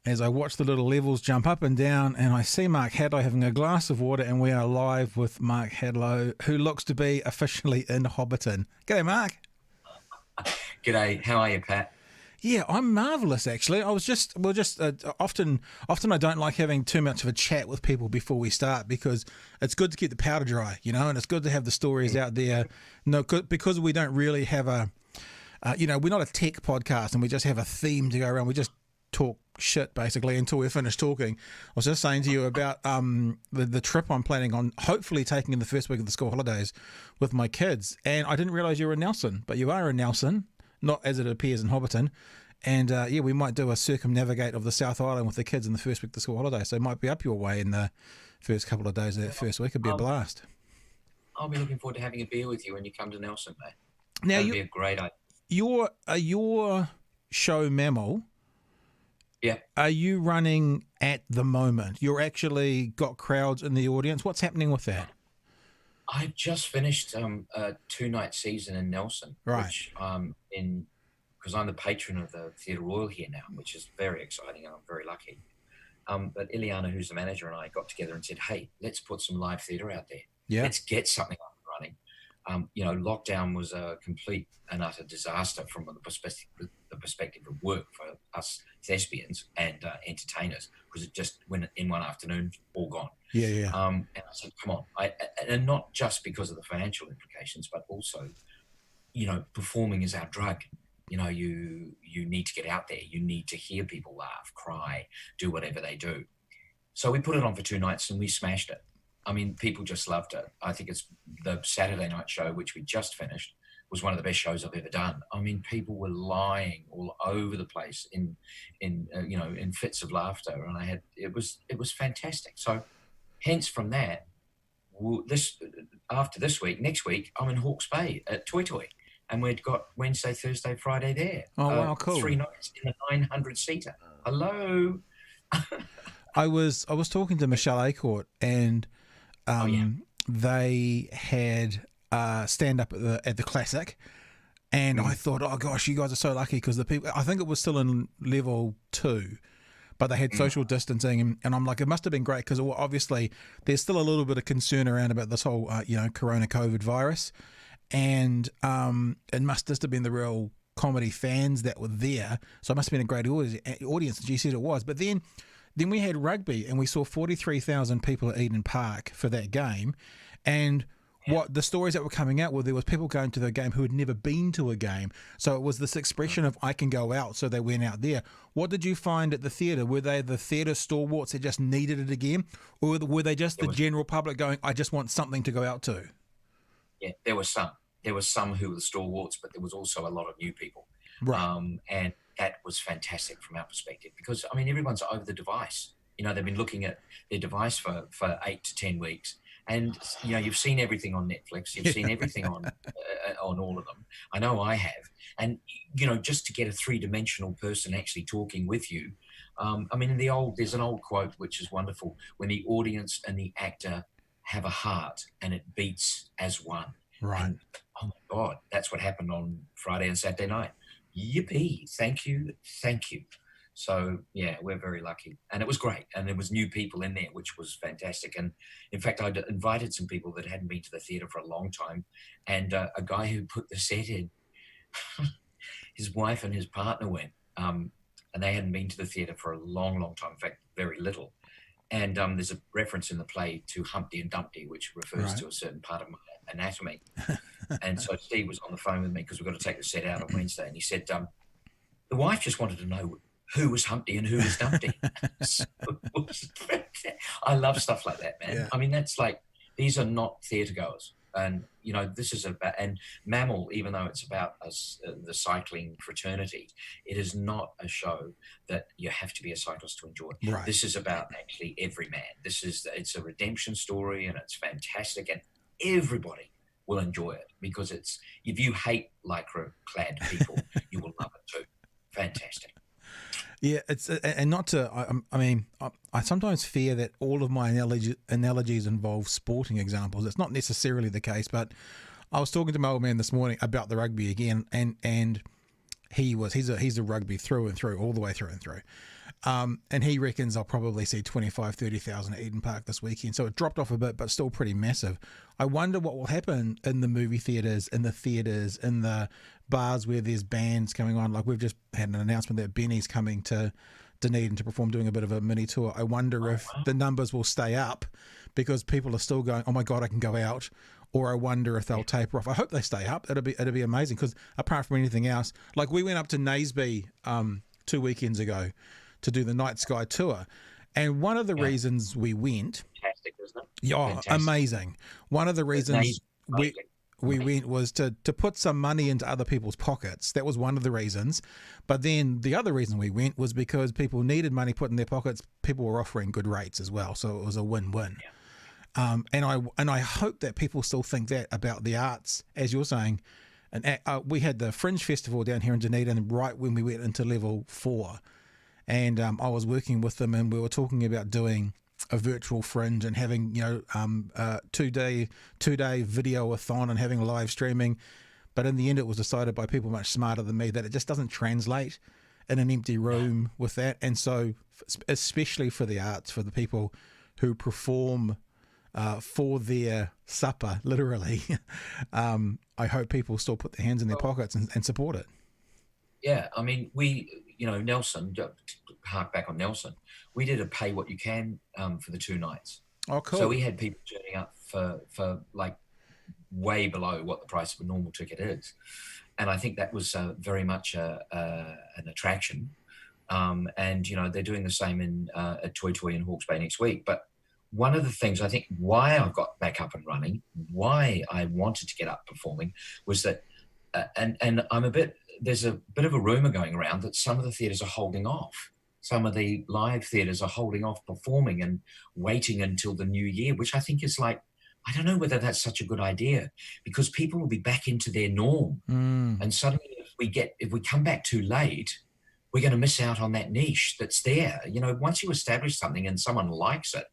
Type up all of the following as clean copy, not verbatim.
as I watch the little levels jump up and down, and I see Mark Hadlow having a glass of water, and we are live with Mark Hadlow, who looks to be officially in Hobbiton. G'day, Mark. G'day. How are you, Pat? Yeah, I'm marvellous, actually. Often I don't like having too much of a chat with people before we start, because it's good to keep the powder dry, and it's good to have the stories out there. No, because we don't really have we're not a tech podcast and we just have a theme to go around. We just talk shit, basically, until we're finished talking. I was just saying to you about the trip I'm planning on hopefully taking in the first week of the school holidays with my kids. And I didn't realise you were in Nelson, but you are in Nelson. Not as it appears in Hobbiton. And we might do a circumnavigate of the South Island with the kids in the first week of the school holiday. So it might be up your way in the first couple of days of that first week. It'd be a blast. I'll be looking forward to having a beer with you when you come to Nelson, mate. Now, that'd be a great idea. Your show, Mammal, are you running at the moment? You're actually got crowds in the audience. What's happening with that? I just finished a 2-night season in Nelson, right? Which because I'm the patron of the Theatre Royal here now, which is very exciting, and I'm very lucky. But Ileana, who's the manager, and I got together and said, "Hey, let's put some live theatre out there. Yeah, let's get something up and running." Lockdown was a complete and utter disaster from the perspective of work for us thespians and entertainers, because it just went in one afternoon, all gone. Yeah. And I said, come on. And not just because of the financial implications, but also, performing is our drug. You need to get out there. You need to hear people laugh, cry, do whatever they do. So we put it on for 2 nights and we smashed it. I mean, people just loved it. I think it's the Saturday night show, which we just finished, was one of the best shows I've ever done. I mean, people were lying all over the place in fits of laughter, and it was fantastic. So, hence from that, after this week, next week, I'm in Hawke's Bay at Toy Toy, and we've got Wednesday, Thursday, Friday there. Oh wow, cool! 3 nights in a 900-seater. Hello. I was talking to Michelle Acortt, and they had stand up at the Classic, and I thought, oh gosh, you guys are so lucky, because the people, I think it was still in level 2, but they had social distancing, and I'm like, it must have been great, because obviously there's still a little bit of concern around about this whole corona COVID virus, and it must just have been the real comedy fans that were there, so it must have been a great audience, as you said it was. But then we had rugby, and we saw 43,000 people at Eden Park for that game, and what the stories that were coming out were, there was people going to the game who had never been to a game. So it was this expression of, I can go out, so they went out there. What did you find at the theatre? Were they the theatre stalwarts that just needed it again? Or were they just the general public going, I just want something to go out to? Yeah, there were some. There were some who were the stalwarts, but there was also a lot of new people. Right. And that was fantastic from our perspective, because, I mean, everyone's over the device. They've been looking at their device for 8 to 10 weeks. And, you've seen everything on Netflix. You've seen everything on all of them. I know I have. And, just to get a 3-dimensional person actually talking with you. There's an old quote, which is wonderful: when the audience and the actor have a heart and it beats as one. Right. And, oh my God, that's what happened on Friday and Saturday night. Yippee. Thank you. So, yeah, we're very lucky. And it was great. And there was new people in there, which was fantastic. And, in fact, I'd invited some people that hadn't been to the theatre for a long time. And a guy who put the set in, his wife and his partner went. And they hadn't been to the theatre for a long, long time. In fact, very little. And there's a reference in the play to Humpty and Dumpty, which refers to a certain part of my anatomy. And so Steve was on the phone with me, because we've got to take the set out on Wednesday. And he said, the wife just wanted to know who was Humpty and who was Dumpty. So I love stuff like that, man. Yeah. I mean, that's like, these are not theatre goers. And, this is about, and Mammal, even though it's about the cycling fraternity, it is not a show that you have to be a cyclist to enjoy. Right. This is about actually every man. It's a redemption story, and it's fantastic, and everybody will enjoy it, because if you hate lycra-clad people, you will love it too. Fantastic. Yeah, it's and not to. I sometimes fear that all of my analogies involve sporting examples. It's not necessarily the case, but I was talking to my old man this morning about the rugby again, and he's a rugby through and through, all the way through and through. And he reckons I'll probably see 25, 30,000 at Eden Park this weekend. So it dropped off a bit, but still pretty massive. I wonder what will happen in the movie theatres, in the bars where there's bands coming on. Like we've just had an announcement that Benny's coming to Dunedin to perform, doing a bit of a mini tour. I wonder if the numbers will stay up because people are still going, oh my God, I can go out. Or I wonder if they'll taper off. I hope they stay up. It'll be amazing because apart from anything else, like we went up to Naseby 2 weekends ago to do the Night Sky tour. And one of the reasons we went... Fantastic, isn't it? Yeah, Fantastic. Amazing. One of the reasons we went was to put some money into other people's pockets. That was one of the reasons. But then the other reason we went was because people needed money put in their pockets. People were offering good rates as well. So it was a win-win. Yeah. And I hope that people still think that about the arts, as you're saying. And we had the Fringe Festival down here in Dunedin right when we went into level 4. And I was working with them, and we were talking about doing a virtual Fringe and having, two-day video-a-thon and having live streaming. But in the end, it was decided by people much smarter than me that it just doesn't translate in an empty room with that. And so, especially for the arts, for the people who perform for their supper, literally, I hope people still put their hands in their pockets and support it. Yeah, I mean, Nelson, hark back on Nelson, we did a pay what you can for the 2 nights. Oh, cool. So we had people turning up for like way below what the price of a normal ticket is. And I think that was very much an attraction. And, they're doing the same at Toy Toy in Hawke's Bay next week. But one of the things I think why I got back up and running, why I wanted to get up performing was that, and there's a bit of a rumor going around that some of the theatres are holding off. Some of the live theatres are holding off performing and waiting until the new year, which I think is like, I don't know whether that's such a good idea because people will be back into their norm. And suddenly if we come back too late, we're going to miss out on that niche that's there. Once you establish something and someone likes it,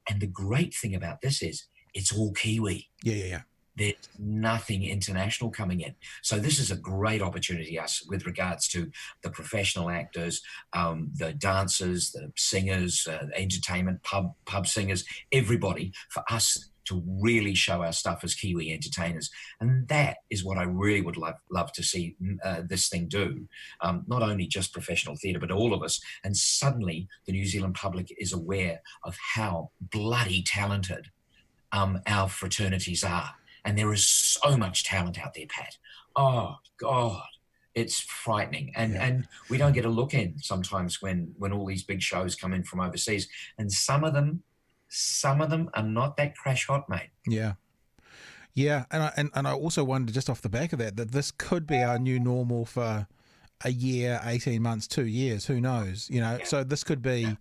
and the great thing about this is it's all Kiwi. Yeah. There's nothing international coming in. So this is a great opportunity with regards to the professional actors, the dancers, the singers, entertainment, pub singers, everybody, for us to really show our stuff as Kiwi entertainers. And that is what I really would love to see this thing do. Not only just professional theatre, but all of us. And suddenly the New Zealand public is aware of how bloody talented our fraternities are. And there is so much talent out there, Pat. Oh, God, it's frightening. And we don't get a look in sometimes when all these big shows come in from overseas. And some of them are not that crash hot, mate. Yeah. And I also wonder, just off the back of that this could be our new normal for a year, 18 months, 2 years. Who knows? So this could be,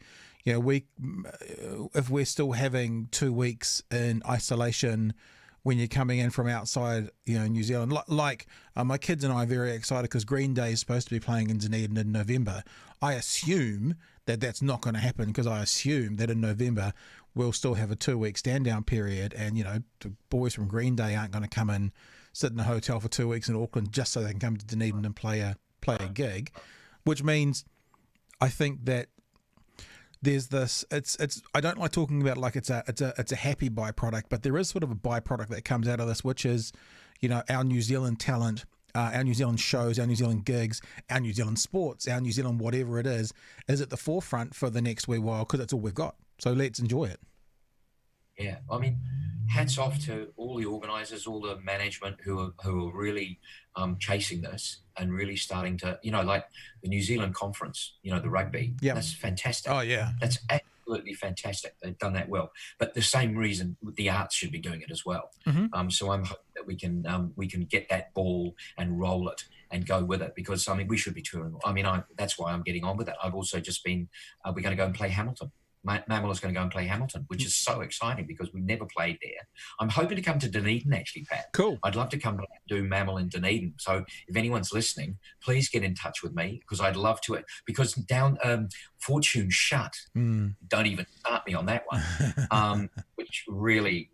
if we're still having 2 weeks in isolation when you're coming in from outside, New Zealand. Like my kids and I are very excited because Green Day is supposed to be playing in Dunedin in November. I assume that that's not going to happen because I assume that in November we'll still have a 2-week stand-down period and, the boys from Green Day aren't going to come and sit in a hotel for 2 weeks in Auckland just so they can come to Dunedin and play a gig, which means I think that there's this. It's. I don't like talking about like it's a happy byproduct, but there is sort of a byproduct that comes out of this, which is, our New Zealand talent, our New Zealand shows, our New Zealand gigs, our New Zealand sports, our New Zealand whatever it is at the forefront for the next wee while because that's all we've got. So let's enjoy it. Yeah, I mean, hats off to all the organisers, all the management who are really chasing this and really starting to, like the New Zealand conference, the rugby. Yeah, that's fantastic. Oh yeah, that's absolutely fantastic. They've done that well. But the same reason the arts should be doing it as well. Mm-hmm. So I'm hoping that we can get that ball and roll it and go with it because we should be touring. That's why I'm getting on with it. I've also just been. We're going to go and play Hamilton. Mammal is going to go and play Hamilton, which is so exciting because we never played there. I'm hoping to come to Dunedin, actually, Pat. Cool. I'd love to come and do Mammal in Dunedin. So if anyone's listening, please get in touch with me because I'd love to. Because down Fortune shut. Don't even start me on that one, which really,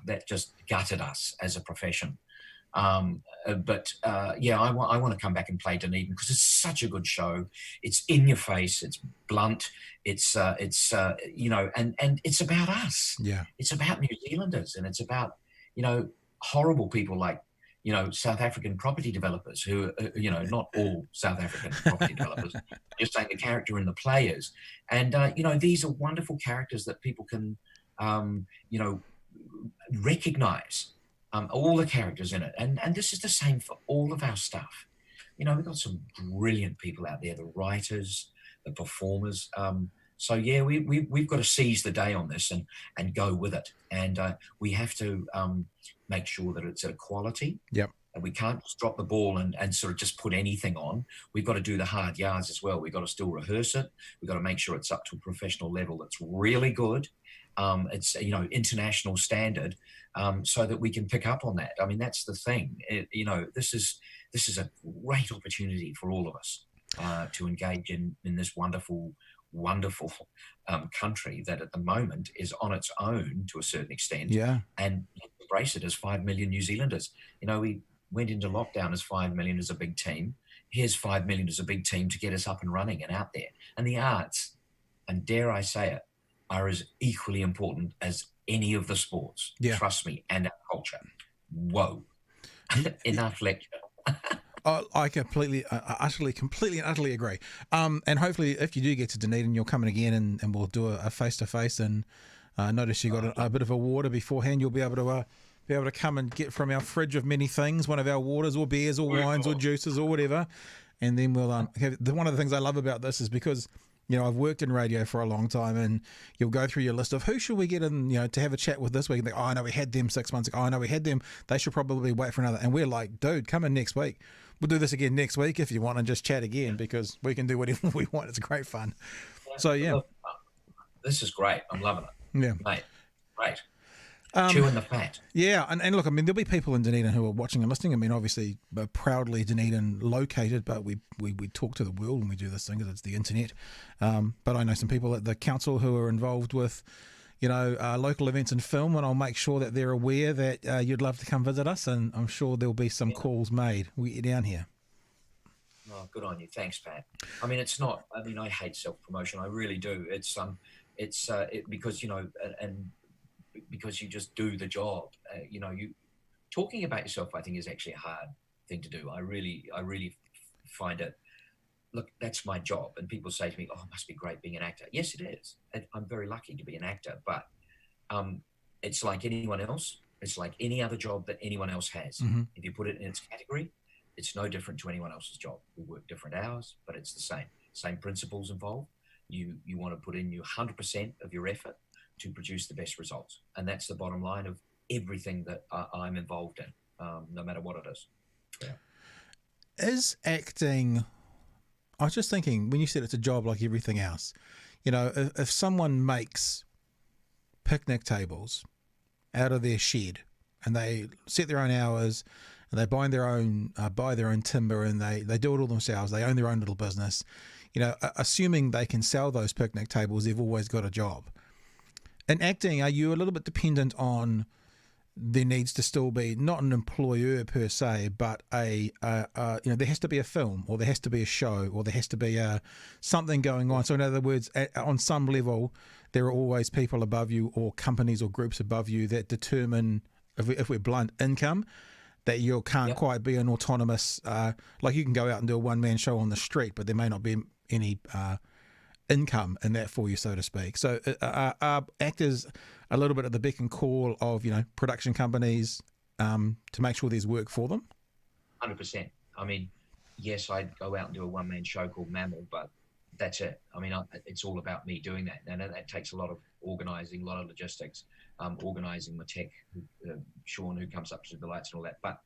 that just gutted us as a profession. Yeah, I want to come back and play Dunedin because it's such a good show. It's in your face. It's blunt. It's and it's about us. Yeah. It's about New Zealanders, and it's about, horrible people like, South African property developers who, not all South African property developers, just saying the character and the players. And, these are wonderful characters that people can, recognize. All the characters in it. And this is the same for all of our stuff. We've got some brilliant people out there, the writers, the performers. So yeah, we've got to seize the day on this and go with it. And we have to make sure that it's at a quality. Yep. And we can't just drop the ball and sort of just put anything on. We've got to do the hard yards as well. We've got to still rehearse it. We've got to make sure it's up to a professional level that's really good. It's, international standard, so that we can pick up on that. I mean, that's the thing. This is a great opportunity for all of us to engage in this wonderful country that at the moment is on its own to a certain extent. Yeah. And embrace it as 5 million New Zealanders. We went into lockdown as 5 million as a big team. Here's 5 million as a big team to get us up and running and out there. And the arts, and dare I say it, are as equally important as any of the sports. Yeah. Trust me, and our culture. Whoa. Enough lecture. I completely and utterly agree. And hopefully, if you do get to Dunedin, you'll come in again and we'll do a face-to-face. And notice you got a bit of a water beforehand. You'll be able to come and get from our fridge of many things, one of our waters or beers or wines or juices or whatever. And then we'll have one of the things I love about this is because I've worked in radio for a long time, and you'll go through your list of who should we get in, to have a chat with this week. And think, I know we had them 6 months ago. I know we had them. They should probably wait for another. And we're like, dude, come in next week. We'll do this again next week if you want and just chat again because we can do whatever we want. It's great fun. So, yeah. This is great. I'm loving it. Yeah. Mate, great. Chewing the fat. Yeah, and look, I mean, there'll be people in Dunedin who are watching and listening. I mean, obviously, proudly Dunedin located, but we talk to the world when we do this thing because it's the internet. But I know some people at the council who are involved with, local events and film, and I'll make sure that they're aware that you'd love to come visit us, and I'm sure there'll be some calls made. We get down here. Oh, good on you. Thanks, Pat. I mean, it's not. I mean, I hate self-promotion. I really do. It's because and because you just do the job. You talking about yourself, I think, is actually a hard thing to do. I really find it. Look, that's my job. And people say to me, "Oh, it must be great being an actor." Yes, it is. I'm very lucky to be an actor, but it's like anyone else. It's like any other job that anyone else has. Mm-hmm. If you put it in its category, it's no different to anyone else's job. We work different hours, but it's the same principles involved. You want to put in your 100% of your effort to produce the best results. And that's the bottom line of everything that I'm involved in, no matter what it is. Yeah. Is acting, I was just thinking, when you said it's a job like everything else, if someone makes picnic tables out of their shed and they set their own hours and they buy their own timber and they do it all themselves, they own their own little business, assuming they can sell those picnic tables, they've always got a job. In acting, are you a little bit dependent on there needs to still be not an employer per se, but there has to be a film or there has to be a show or there has to be something going on. So in other words, on some level, there are always people above you or companies or groups above you that determine, if we're blunt, income, that you can't quite be an autonomous, like you can go out and do a one-man show on the street, but there may not be any income in that for you, so to speak. So are actors a little bit at the beck and call of production companies to make sure there's work for them? 100%. I mean, yes, I'd go out and do a one-man show called Mammal, but that's it. I mean, it's all about me doing that, and that takes a lot of organising, a lot of logistics, organising my tech, Sean, who comes up to the lights and all that. But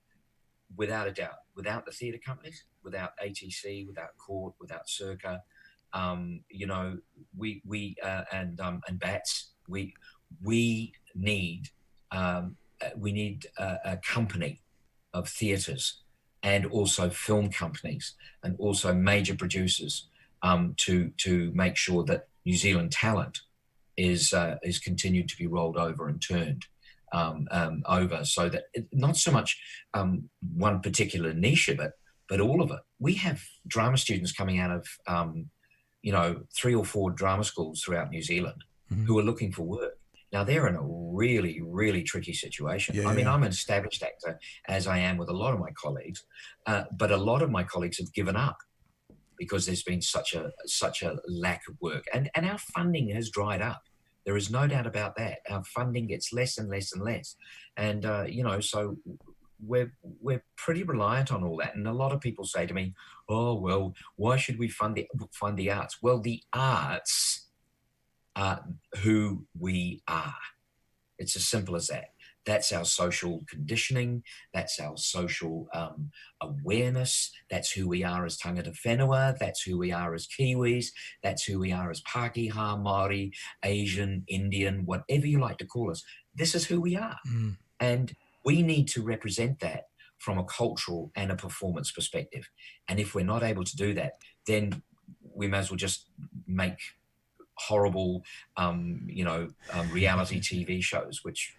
without a doubt, without the theatre companies, without ATC, without Court, without Circa, we and Bats, we need a company of theatres and also film companies and also major producers to make sure that New Zealand talent is continued to be rolled over and turned. over, so that not so much one particular niche of it, but all of it. We have drama students coming out of 3 or 4 drama schools throughout New Zealand who are looking for work. Now, they're in a really, really tricky situation. Yeah. I mean, I'm an established actor, as I am with a lot of my colleagues, but a lot of my colleagues have given up because there's been such a lack of work. And our funding has dried up. There is no doubt about that. Our funding gets less and less and less. And, so we're pretty reliant on all that. And a lot of people say to me, oh, well, why should we fund the arts? Well, the arts are who we are. It's as simple as that. That's our social conditioning. That's our social awareness. That's who we are as tangata whenua. That's who we are as Kiwis. That's who we are as Pākehā, Māori, Asian, Indian, whatever you like to call us. This is who we are. And we need to represent that from a cultural and a performance perspective. And if we're not able to do that, then we may as well just make horrible, reality TV shows, which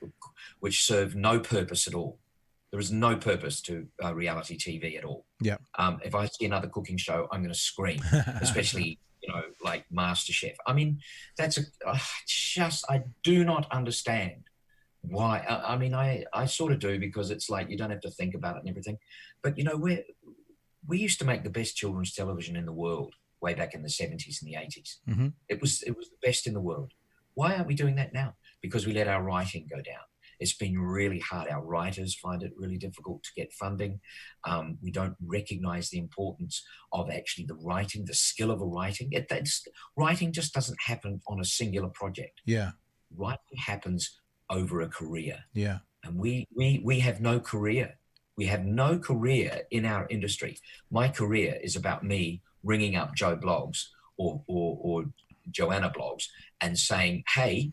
serve no purpose at all. There is no purpose to reality TV at all. Yeah. If I see another cooking show, I'm going to scream, especially like MasterChef. I mean, that's I do not understand why. I mean, I sort of do, because it's like you don't have to think about it and everything. But we used to make the best children's television in the world way back in the 70s and the 80s. It was the best in the world. Why aren't we doing that now? Because we let our writing go down. It's been really hard. Our writers find it really difficult to get funding. We don't recognize the importance of actually the writing, the skill of a writing. Writing just doesn't happen on a singular project. Yeah. Writing happens over a career. Yeah. And we have no career. We have no career in our industry. My career is about me ringing up Joe Blogs or Joanna Blogs and saying, hey,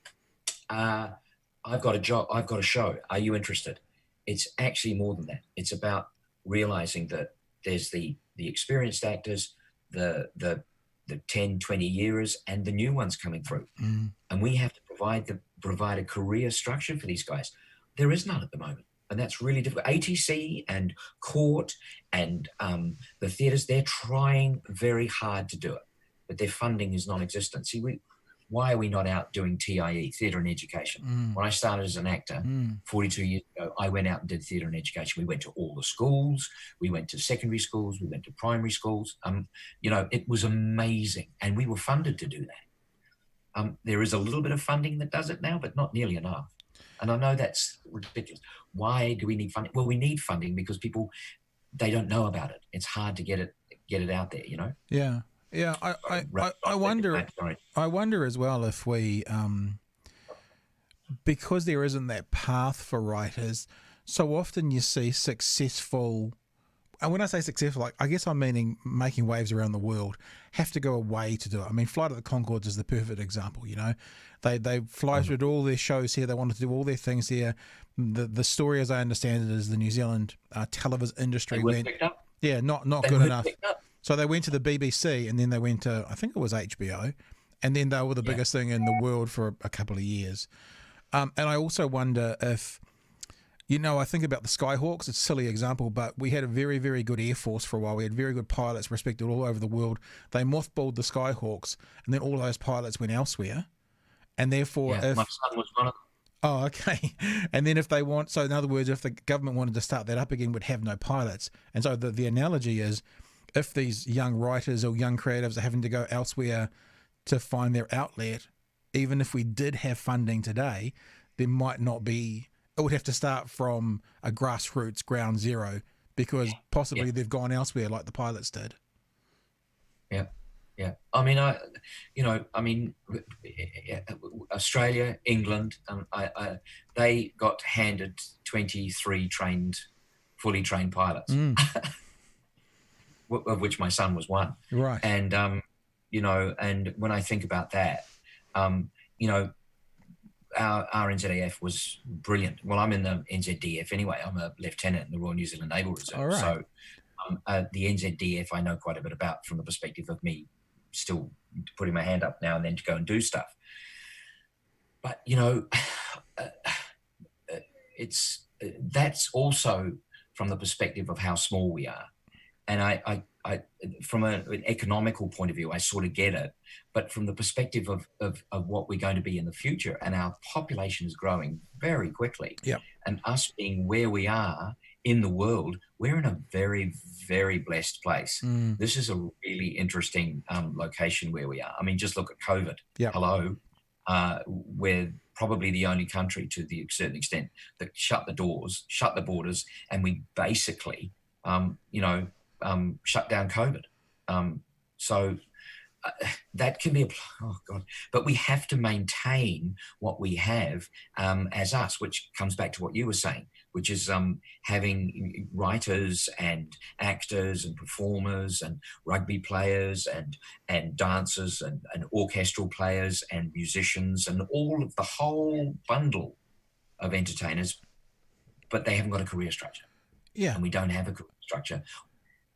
I've got a job, I've got a show. Are you interested? It's actually more than that. It's about realizing that there's the experienced actors, the 10, 20 years, and the new ones coming through. And we have to provide a career structure for these guys. There is none at the moment. And that's really difficult. ATC and Court and the theatres, they're trying very hard to do it, but their funding is non-existent. See, why are we not out doing TIE, theatre and education? When I started as an actor 42 years ago, I went out and did theatre and education. We went to all the schools. We went to secondary schools. We went to primary schools. It was amazing. And we were funded to do that. There is a little bit of funding that does it now, but not nearly enough. And I know that's ridiculous. Why do we need funding? Well, we need funding because people, they don't know about it. It's hard to get it out there, Yeah. Yeah. I wonder as well if we, because there isn't that path for writers, so often you see successful, and when I say successful, I guess I'm meaning making waves around the world, have to go away to do it. I mean, Flight of the Conchords is the perfect example, They fly through all their shows here. They wanted to do all their things here. The story, as I understand it, is the New Zealand television industry went, not good enough. So they went to the BBC, and then they went to, I think it was HBO, and then they were the biggest thing in the world for a couple of years. And I also wonder if, I think about the Skyhawks. It's a silly example, but we had a very, very good Air Force for a while. We had very good pilots respected all over the world. They mothballed the Skyhawks, and then all those pilots went elsewhere. And therefore, if my son was one of them. Oh, okay. And then if they want, so in other words, if the government wanted to start that up again, would have no pilots. And so the analogy is, if these young writers or young creatives are having to go elsewhere to find their outlet, even if we did have funding today, there might not be, it would have to start from a grassroots ground zero, because possibly they've gone elsewhere like the pilots did. Yeah. Yeah. I mean, Australia, England, they got handed 23 fully trained pilots, of which my son was one. Right. And, and when I think about that, our NZAF was brilliant. Well, I'm in the NZDF anyway. I'm a lieutenant in the Royal New Zealand Naval Reserve. All right. So the NZDF I know quite a bit about from the perspective of me still putting my hand up now and then to go and do stuff. But, that's also from the perspective of how small we are. And I from an economical point of view, I sort of get it. But from the perspective of what we're going to be in the future, and our population is growing very quickly, and us being where we are in the world, we're in a very, very blessed place. This is a really interesting location where we are. I mean, just look at COVID. Hello. We're probably the only country, to the certain extent, that shut the doors, shut the borders, and we basically, shut down COVID. So that can be, but we have to maintain what we have as us, which comes back to what you were saying, which is having writers and actors and performers and rugby players and dancers and orchestral players and musicians and all of the whole bundle of entertainers, but they haven't got a career structure. And we don't have a career structure.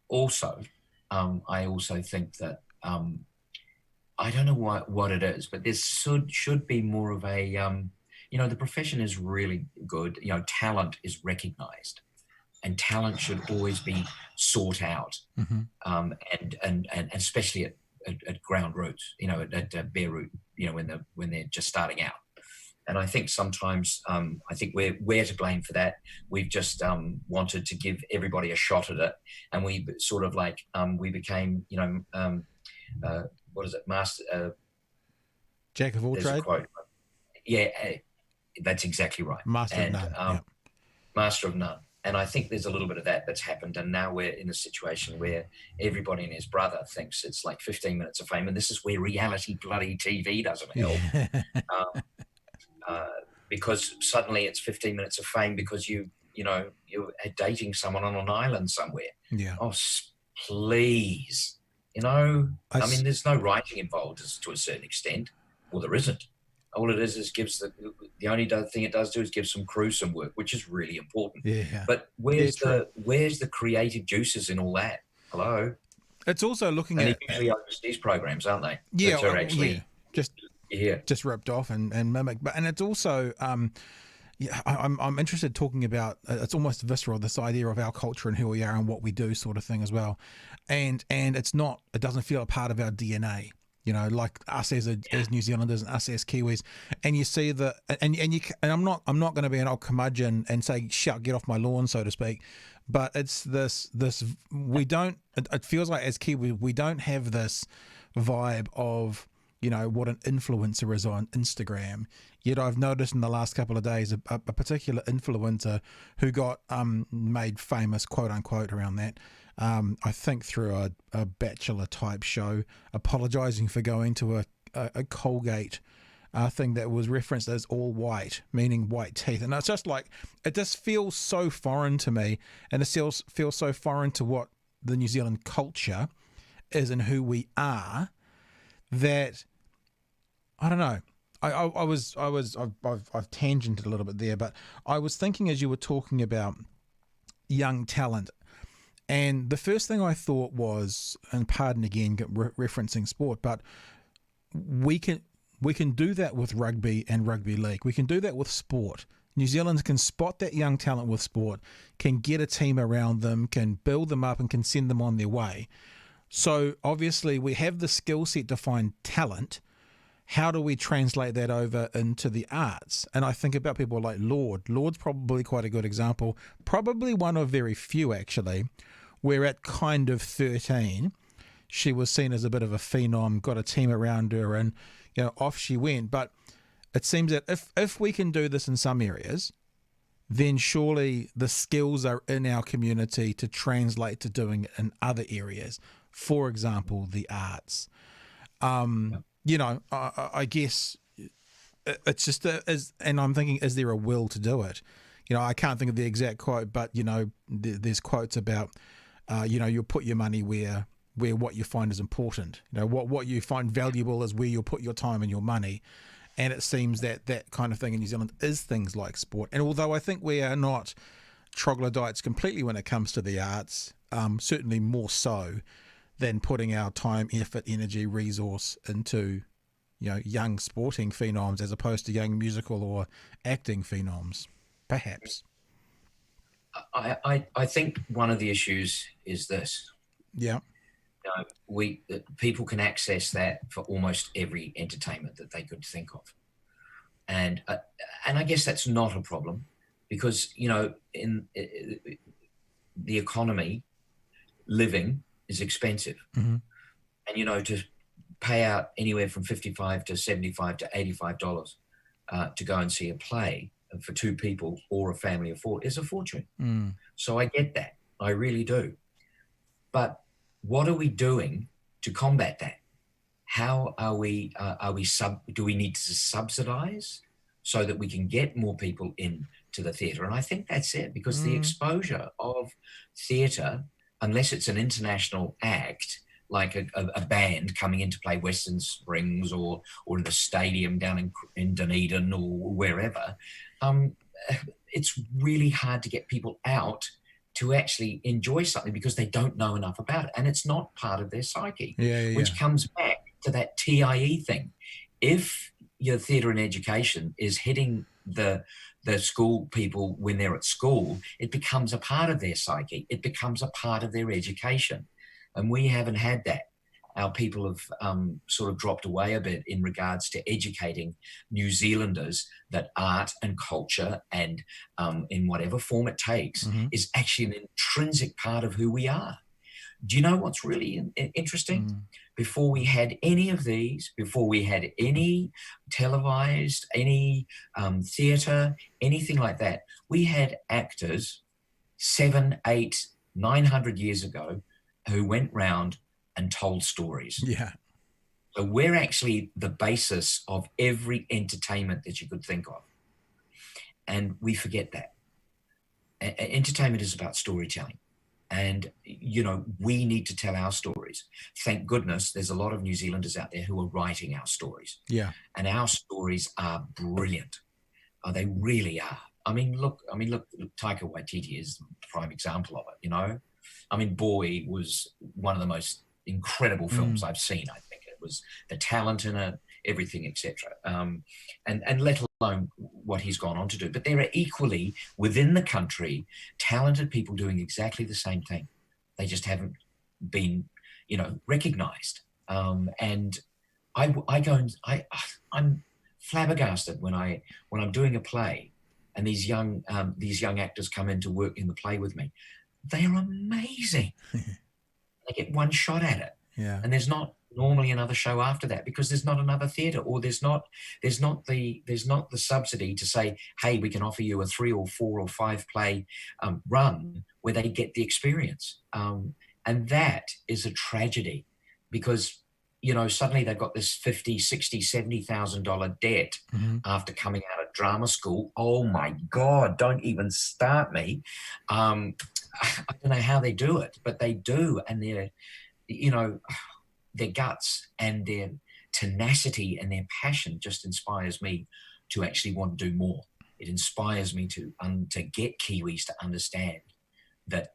Also, I also think that I don't know what it is, but there should be more of a, the profession is really good. Talent is recognized, and talent should always be sought out, and especially at ground roots, at bare root, when they're just starting out. And I think sometimes, I think we're to blame for that. We've just wanted to give everybody a shot at it, and we sort of we became, what is it, master? Jack of all trades. Yeah, that's exactly right. Master of none. Master of none. And I think there's a little bit of that's happened. And now we're in a situation where everybody and his brother thinks it's like 15 minutes of fame, and this is where reality bloody TV doesn't help. Because suddenly it's 15 minutes of fame because you're dating someone on an island somewhere. Oh, please. I mean, there's no writing involved to a certain extent. Well, there isn't. All it is gives the only thing it does do is give some crew some work, which is really important. But where's the creative juices in all that? Hello. It's also looking at usually overseas programs, aren't they? Just ripped off and mimicked. And it's also I'm interested talking about it's almost visceral, this idea of our culture and who we are and what we do sort of thing as well. And it doesn't feel a part of our DNA, like us as New Zealanders and us as Kiwis. And you see and I'm not going to be an old curmudgeon and say, get off my lawn, so to speak. But it's this it feels like as Kiwis, we don't have this vibe of, what an influencer is on Instagram. Yet I've noticed in the last couple of days a particular influencer who got made famous, quote unquote, around that, I think through a Bachelor type show, apologizing for going to a Colgate thing that was referenced as all white, meaning white teeth. And it's just like, it just feels so foreign to me, and it feels so foreign to what the New Zealand culture is and who we are, that I don't know. I've tangented a little bit there, but I was thinking as you were talking about young talent, and the first thing I thought was, and pardon again referencing sport, but we can do that with rugby and rugby league. We can do that with sport. New Zealand can spot that young talent with sport, can get a team around them, can build them up, and can send them on their way. So obviously we have the skill set to find talent. How do we translate that over into the arts? And I think about people like Lorde. Lorde's probably quite a good example, probably one of very few actually, where at kind of 13, she was seen as a bit of a phenom, got a team around her, and off she went. But it seems that if we can do this in some areas, then surely the skills are in our community to translate to doing it in other areas. For example, the arts. I guess it's just and I'm thinking, is there a will to do it? I can't think of the exact quote, but there's quotes about, you'll put your money where what you find is important. What you find valuable is where you'll put your time and your money. And it seems that kind of thing in New Zealand is things like sport. And although I think we are not troglodytes completely when it comes to the arts, certainly more so than putting our time, effort, energy, resource into, young sporting phenoms as opposed to young musical or acting phenoms. perhaps. I think one of the issues is this. Yeah. People can access that for almost every entertainment that they could think of, and I guess that's not a problem, because in the economy, living is expensive, Mm-hmm. and to pay out anywhere from $55 to $75 to $85 to go and see a play for two people or a family of four is a fortune. So I get that, I really do, but what are we doing to combat that? How are we do we need to subsidize so that we can get more people into the theatre? And I think that's it, because the exposure of theatre, unless it's an international act, like a band coming in to play Western Springs or the stadium down in Dunedin or wherever, it's really hard to get people out to actually enjoy something because they don't know enough about it, and it's not part of their psyche. Which comes back to that TIE thing. If your theatre and education is hitting the school people when they're at school, it becomes a part of their psyche. It becomes a part of their education, and we haven't had that. Our people have sort of dropped away a bit in regards to educating New Zealanders that art and culture, and in whatever form it takes, is actually an intrinsic part of who we are. Do you know what's really interesting? Before we had any of these, before we had any televised, any theatre, anything like that, we had actors 700, 800, 900 years ago who went round and told stories. Yeah. So we're actually the basis of every entertainment that you could think of. And we forget that. Entertainment is about storytelling. And, we need to tell our stories. Thank goodness there's a lot of New Zealanders out there who are writing our stories. Yeah. And our stories are brilliant. They really are. Look, Taika Waititi is the prime example of it, Boy was one of the most incredible films I've seen. I think it was the talent in it, everything, etc. And let alone what he's gone on to do. But there are equally within the country talented people doing exactly the same thing. They just haven't been, recognised. And I'm flabbergasted when I'm doing a play, and these young actors come in to work in the play with me. They are amazing. They get one shot at it. Yeah. And there's not normally another show after that, because there's not another theatre, or there's not the subsidy to say, hey, we can offer you a 3 or 4 or 5 play run where they get the experience. And that is a tragedy, because suddenly they've got this $50,000, $60,000, $70,000 debt after coming out of drama school. Oh my God, don't even start me. I don't know how they do it, but they do. And their guts and their tenacity and their passion just inspires me to actually want to do more. It inspires me to get Kiwis to understand that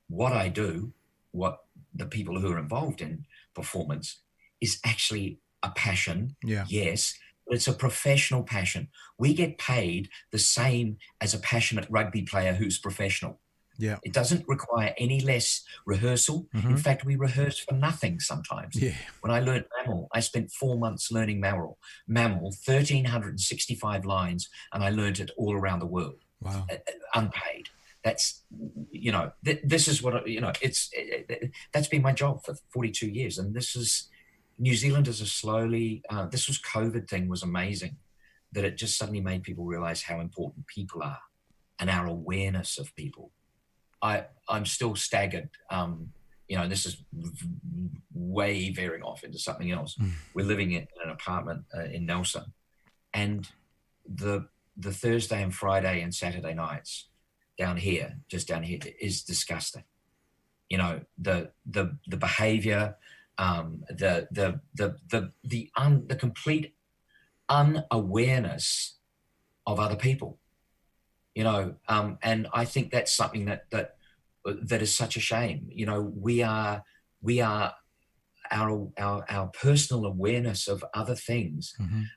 what I do, what the people who are involved in performance, is actually a passion. Yeah. Yes, but it's a professional passion. We get paid the same as a passionate rugby player who's professional. Yeah. It doesn't require any less rehearsal. In fact, we rehearse for nothing sometimes. Yeah. When I learned mammal, I spent 4 months learning mammal, 1,365 lines, and I learned it all around the world. Wow. Unpaid. That's, this is what, that's been my job for 42 years. And New Zealanders are slowly, this COVID thing was amazing, that it just suddenly made people realize how important people are and our awareness of people. I'm still staggered. This is way veering off into something else. We're living in an apartment in Nelson, and the Thursday and Friday and Saturday nights just down here, is disgusting. The behaviour, the complete unawareness of other people. And I think that's something that is such a shame. We are our personal awareness of other things.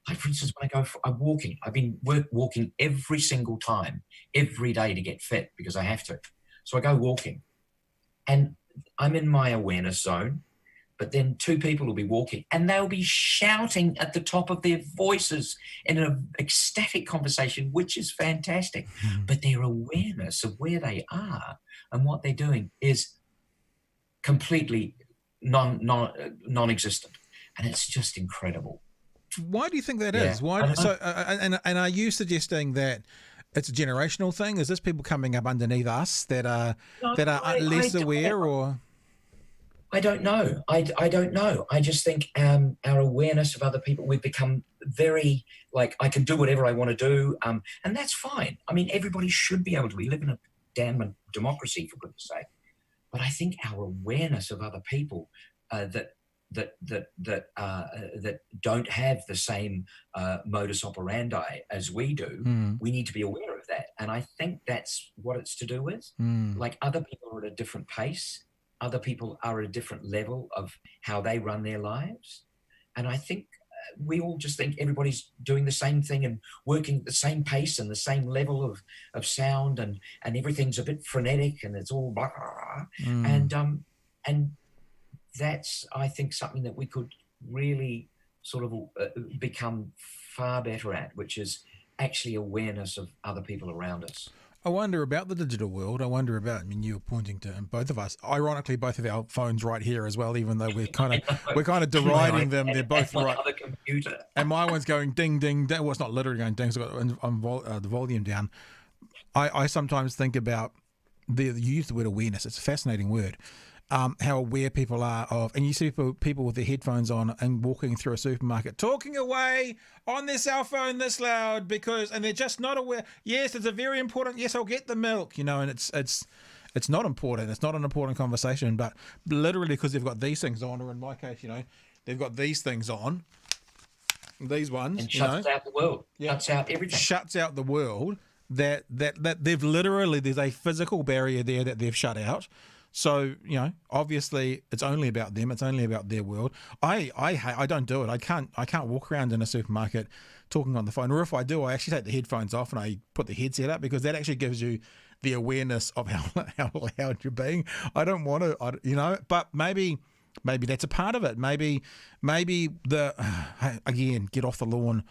Like, for instance, when I'm walking, I've been walking every single time, every day to get fit because I have to. So I go walking and I'm in my awareness zone, but then two people will be walking and they'll be shouting at the top of their voices in an ecstatic conversation, which is fantastic. But their awareness of where they are and what they're doing is completely non-existent, and it's just incredible. Why do you think that is? Why? So, and are you suggesting that it's a generational thing? Is this people coming up underneath us that are less aware, or? I don't know. I don't know. I just think our awareness of other people, we've become very, like, I can do whatever I want to do, and that's fine. I mean, everybody should be able to. We live in a damn democracy, for goodness sake. But I think our awareness of other people that don't have the same modus operandi as we do, we need to be aware of that. And I think that's what it's to do with. Like, other people are at a different pace. Other people are at a different level of how they run their lives. And I think we all just think everybody's doing the same thing and working at the same pace and the same level of sound, and everything's a bit frenetic and it's all blah, blah, blah. And that's, I think, something that we could really sort of become far better at, which is actually awareness of other people around us. I wonder about the digital world. I wonder about, I mean, you were pointing to both of us, ironically, both of our phones right here as well, even though we're kind of deriding them. They're both right. Other computer. And my one's going ding, ding, ding. Well, it's not literally going ding, so I've got the volume down. I sometimes think about, you use the word awareness. It's a fascinating word. How aware people are of, and you see people with their headphones on and walking through a supermarket, talking away on their cell phone this loud and they're just not aware. Yes, it's a very important. Yes, I'll get the milk, and it's not important. It's not an important conversation, but literally because they've got these things on, or in my case, they've got these things on, these ones, and shuts out the world. Shuts out everything. Shuts out the world. That they've literally, there's a physical barrier there that they've shut out. So, obviously it's only about them. It's only about their world. I don't do it. I can't walk around in a supermarket talking on the phone. Or if I do, I actually take the headphones off and I put the headset up, because that actually gives you the awareness of how loud you're being. I don't want to, but maybe that's a part of it. Maybe again, get off the lawn.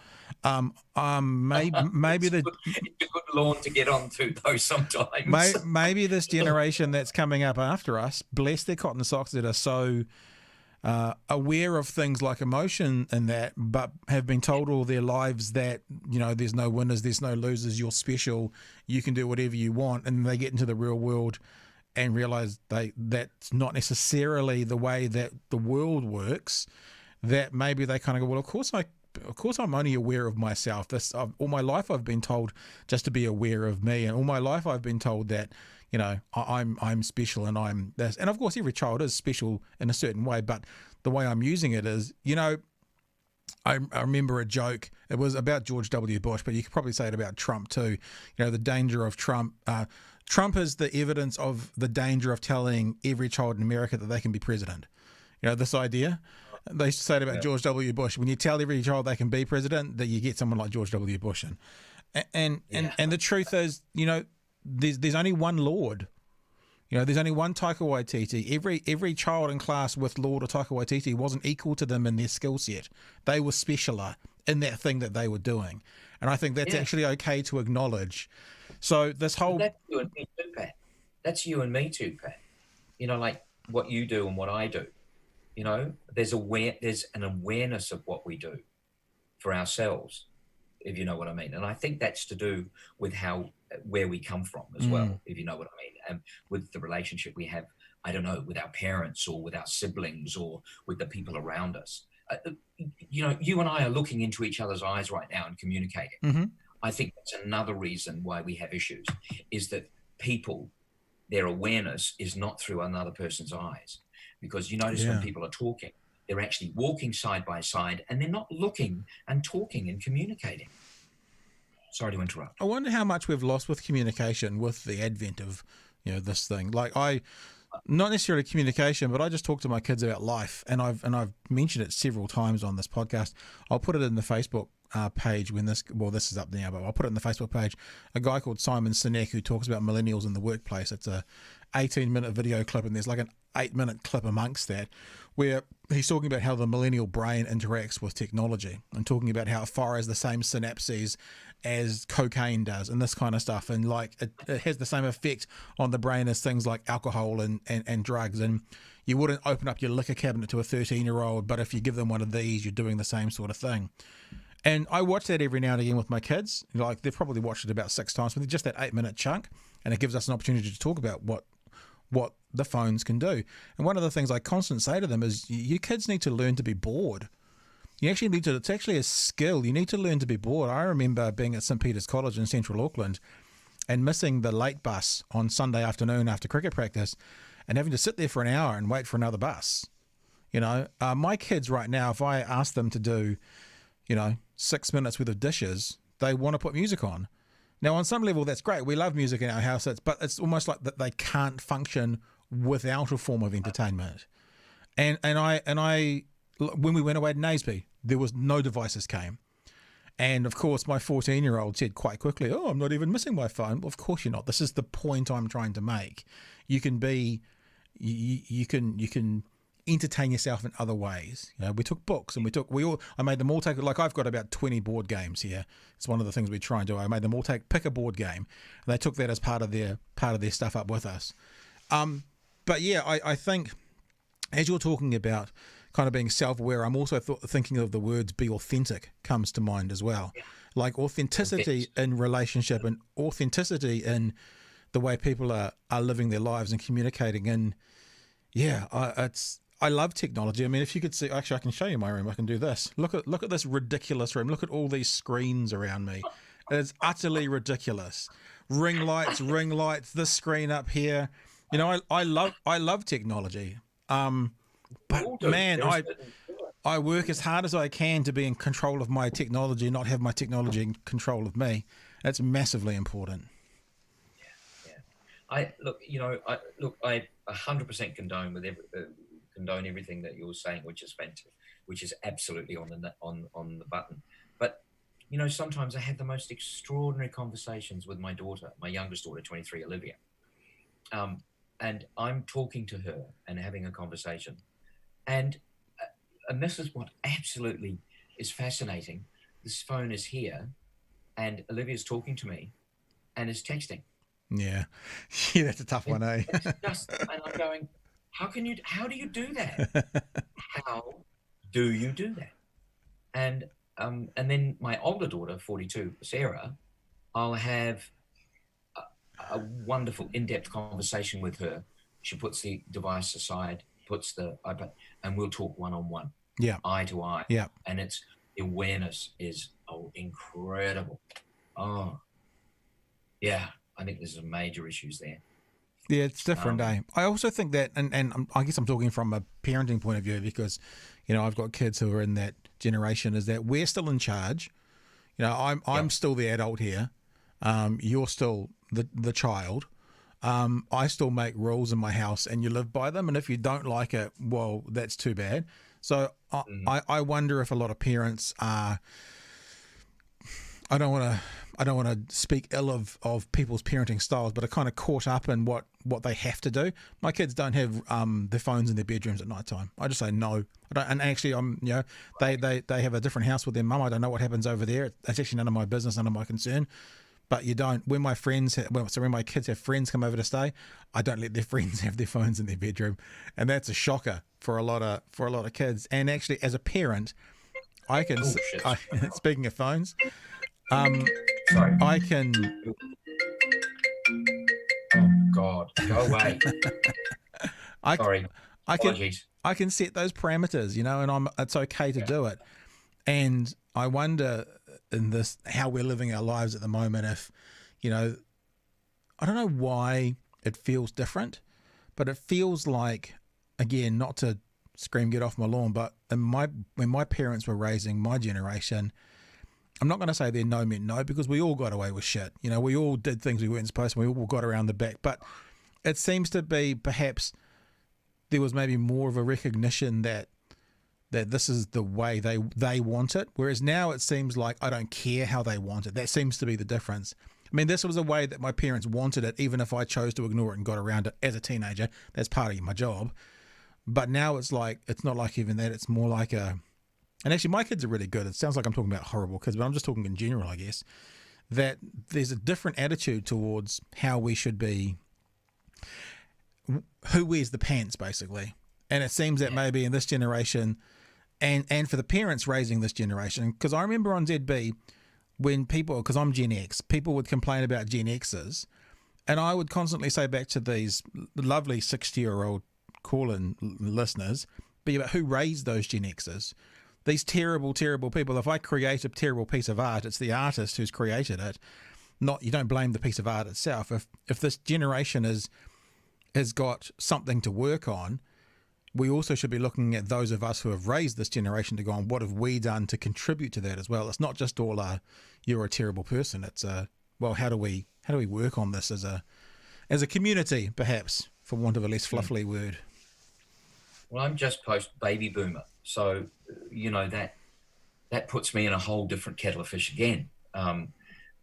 Maybe it's a good lawn to get onto, though, sometimes. Maybe this generation that's coming up after us, bless their cotton socks, that are so aware of things like emotion and that, but have been told all their lives that, there's no winners, there's no losers, you're special, you can do whatever you want, and they get into the real world and realize that's not necessarily the way that the world works. That maybe they kind of go, well, of course I'm only aware of myself. All my life I've been told just to be aware of me, and all my life I've been told that I'm special and I'm this. And of course every child is special in a certain way, but the way I'm using it is, I remember a joke. It was about George W. Bush, but you could probably say it about Trump too. The danger of Trump. Trump is the evidence of the danger of telling every child in America that they can be president. This idea. They used to say it about George W. Bush. When you tell every child they can be president, that you get someone like George W. Bush in. And the truth is, there's only one Lord. There's only one Taika Waititi. Every child in class with Lord or Taika Waititi wasn't equal to them in their skill set. They were specialer in that thing that they were doing. And I think that's actually okay to acknowledge. So this whole... That's you and me too, Pat. That's you and me too, Pat. Like what you do and what I do. There's an awareness of what we do for ourselves, if you know what I mean. And I think that's to do with where we come from as well, if you know what I mean. And with the relationship we have, I don't know, with our parents or with our siblings or with the people around us. You and I are looking into each other's eyes right now and communicating. Mm-hmm. I think that's another reason why we have issues, is that people, their awareness is not through another person's eyes. Because you notice when people are talking, they're actually walking side by side and they're not looking and talking and communicating. Sorry to interrupt. I wonder how much we've lost with communication with the advent of, this thing. Like not necessarily communication, but I just talk to my kids about life, and I've mentioned it several times on this podcast. I'll put it in the Facebook page when this is up now, but I'll put it in the Facebook page. A guy called Simon Sinek who talks about millennials in the workplace. It's a 18-minute video clip, and there's like an 8-minute clip amongst that where he's talking about how the millennial brain interacts with technology and talking about how it fires the same synapses as cocaine does and this kind of stuff, and like it has the same effect on the brain as things like alcohol and drugs. And you wouldn't open up your liquor cabinet to a 13-year-old, but if you give them one of these, you're doing the same sort of thing. And I watch that every now and again with my kids. Like, they've probably watched it about 6 times, but just that 8-minute chunk, and it gives us an opportunity to talk about what the phones can do. And one of the things I constantly say to them is, you kids need to learn to be bored. You actually need to, it's actually a skill. You need to learn to be bored. I remember being at St. Peter's College in central Auckland and missing the late bus on Sunday afternoon after cricket practice and having to sit there for an hour and wait for another bus. You know, my kids right now, if I ask them to do, 6 minutes worth of dishes, they want to put music on. Now, on some level, that's great. We love music in our house, but it's almost like that they can't function without a form of entertainment. And I, when we went away to Naseby, there was no devices came. And of course, my 14-year-old said quite quickly, "Oh, I'm not even missing my phone." Well, of course you're not. This is the point I'm trying to make. You can be, you can entertain yourself in other ways. We took books and I made them all take, like, I've got about 20 board games here. It's one of the things we try and do. I made them all pick a board game, and they took that as part of their stuff up with us. But yeah, I think as you're talking about kind of being self-aware, I'm also thinking of the words "be authentic" comes to mind as well. Yeah. Like authenticity in relationship and authenticity in the way people are living their lives and communicating. And yeah, I love technology. I mean, if you could see, actually, I can show you my room. I can do this. Look at this ridiculous room. Look at all these screens around me. It's utterly ridiculous. Ring lights, this screen up here. I love technology. But man, I work as hard as I can to be in control of my technology and not have my technology in control of me. That's massively important. Yeah. I 100% condone everything that you're saying, which is fantastic, which is absolutely on the button. But sometimes I have the most extraordinary conversations with my daughter, my youngest daughter, 23, Olivia. And I'm talking to her and having a conversation. And this is what absolutely is fascinating. This phone is here, and Olivia's talking to me and is texting. Yeah, that's a tough one, eh? And I'm going, how do you do that? How do you do that? And then my older daughter, 42, Sarah, I'll have a wonderful in-depth conversation with her. She puts the device aside, puts the iPad, and we'll talk one-on-one, eye to eye. Yeah. And its awareness is incredible. Oh, yeah. I think there's some major issues there. Yeah, it's different, eh? I also think that, and I guess I'm talking from a parenting point of view because, I've got kids who are in that generation, is that we're still in charge. I'm still the adult here. You're still the child. I still make rules in my house and you live by them. And if you don't like it, well, that's too bad. So I wonder if a lot of parents are, I don't want to speak ill of people's parenting styles, but are kind of caught up in what they have to do. My kids don't have their phones in their bedrooms at night time. I just say no. I don't, and actually, they have a different house with their mum. I don't know what happens over there. It's actually none of my business, none of my concern. But you don't. When my kids have friends come over to stay, I don't let their friends have their phones in their bedroom, and that's a shocker for a lot of kids. And actually, as a parent, I can. Speaking of phones. Sorry. I can. Oh God, go away. Sorry. Apologies. I can set those parameters, and it's okay to do it. And I wonder in this how we're living our lives at the moment. If I don't know why it feels different, but it feels like, again, not to scream get off my lawn, but when my parents were raising my generation. I'm not going to say their no meant no, because we all got away with shit. We all did things we weren't supposed to. We all got around the back. But it seems to be perhaps there was maybe more of a recognition that this is the way they want it, whereas now it seems like I don't care how they want it. That seems to be the difference. I mean, this was a way that my parents wanted it, even if I chose to ignore it and got around it as a teenager. That's part of my job. But now it's like, it's not like even that. It's more like a, and actually my kids are really good. It sounds like I'm talking about horrible kids, but I'm just talking in general, I guess, that there's a different attitude towards how we should be, who wears the pants, basically. And it seems that maybe in this generation, and for the parents raising this generation, because I remember on ZB, when people, because I'm Gen X, people would complain about Gen Xers, and I would constantly say back to these lovely 60-year-old call-in listeners, be about who raised those Gen Xers. These terrible, terrible people. If I create a terrible piece of art, it's the artist who's created it. Not, you don't blame the piece of art itself. If this generation has got something to work on, we also should be looking at those of us who have raised this generation to go on, what have we done to contribute to that as well? It's not just all you're a terrible person. It's well, how do we work on this as a community, perhaps, for want of a less fluffy word? Well, I'm just post baby boomer, so you know that puts me in a whole different kettle of fish again.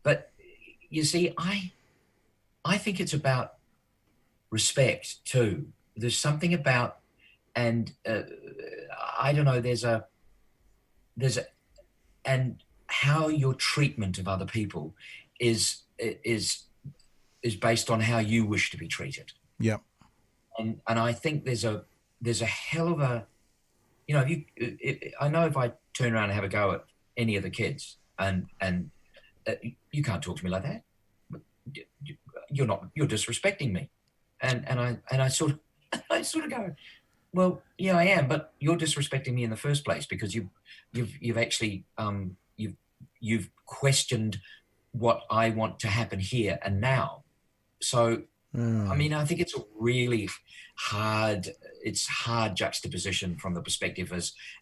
But you see, I think it's about respect too. There's something about, and I don't know, there's a and how your treatment of other people is based on how you wish to be treated. Yep. And I think there's a hell of a, you know, I know if I turn around and have a go at any of the kids and you can't talk to me like that. You're disrespecting me. And I sort of go, well, yeah, I am, but you're disrespecting me in the first place because you've actually you've questioned what I want to happen here and now. So, I mean, I think it's a really hard juxtaposition from the perspective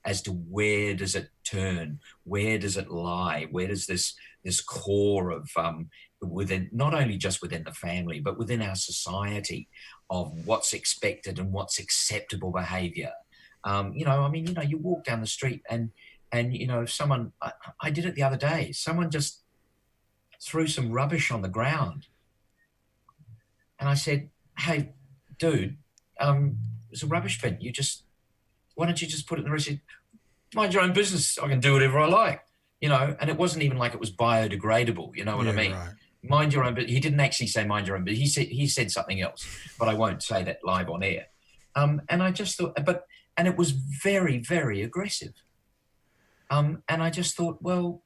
as to where does it turn, where does it lie, where does this core of within, not only just within the family, but within our society, of what's expected and what's acceptable behavior. You know, I mean, you know, you walk down the street and you know, if someone, I did it the other day, someone just threw some rubbish on the ground. And I said, hey, dude, it's a rubbish bin. Why don't you just put it in the rest? Mind your own business. I can do whatever I like, you know. And it wasn't even like it was biodegradable. You know what I mean? Right. Mind your own business. He didn't actually say mind your own business. He said something else, but I won't say that live on air. And I just thought, and it was very, very aggressive. And I just thought, well,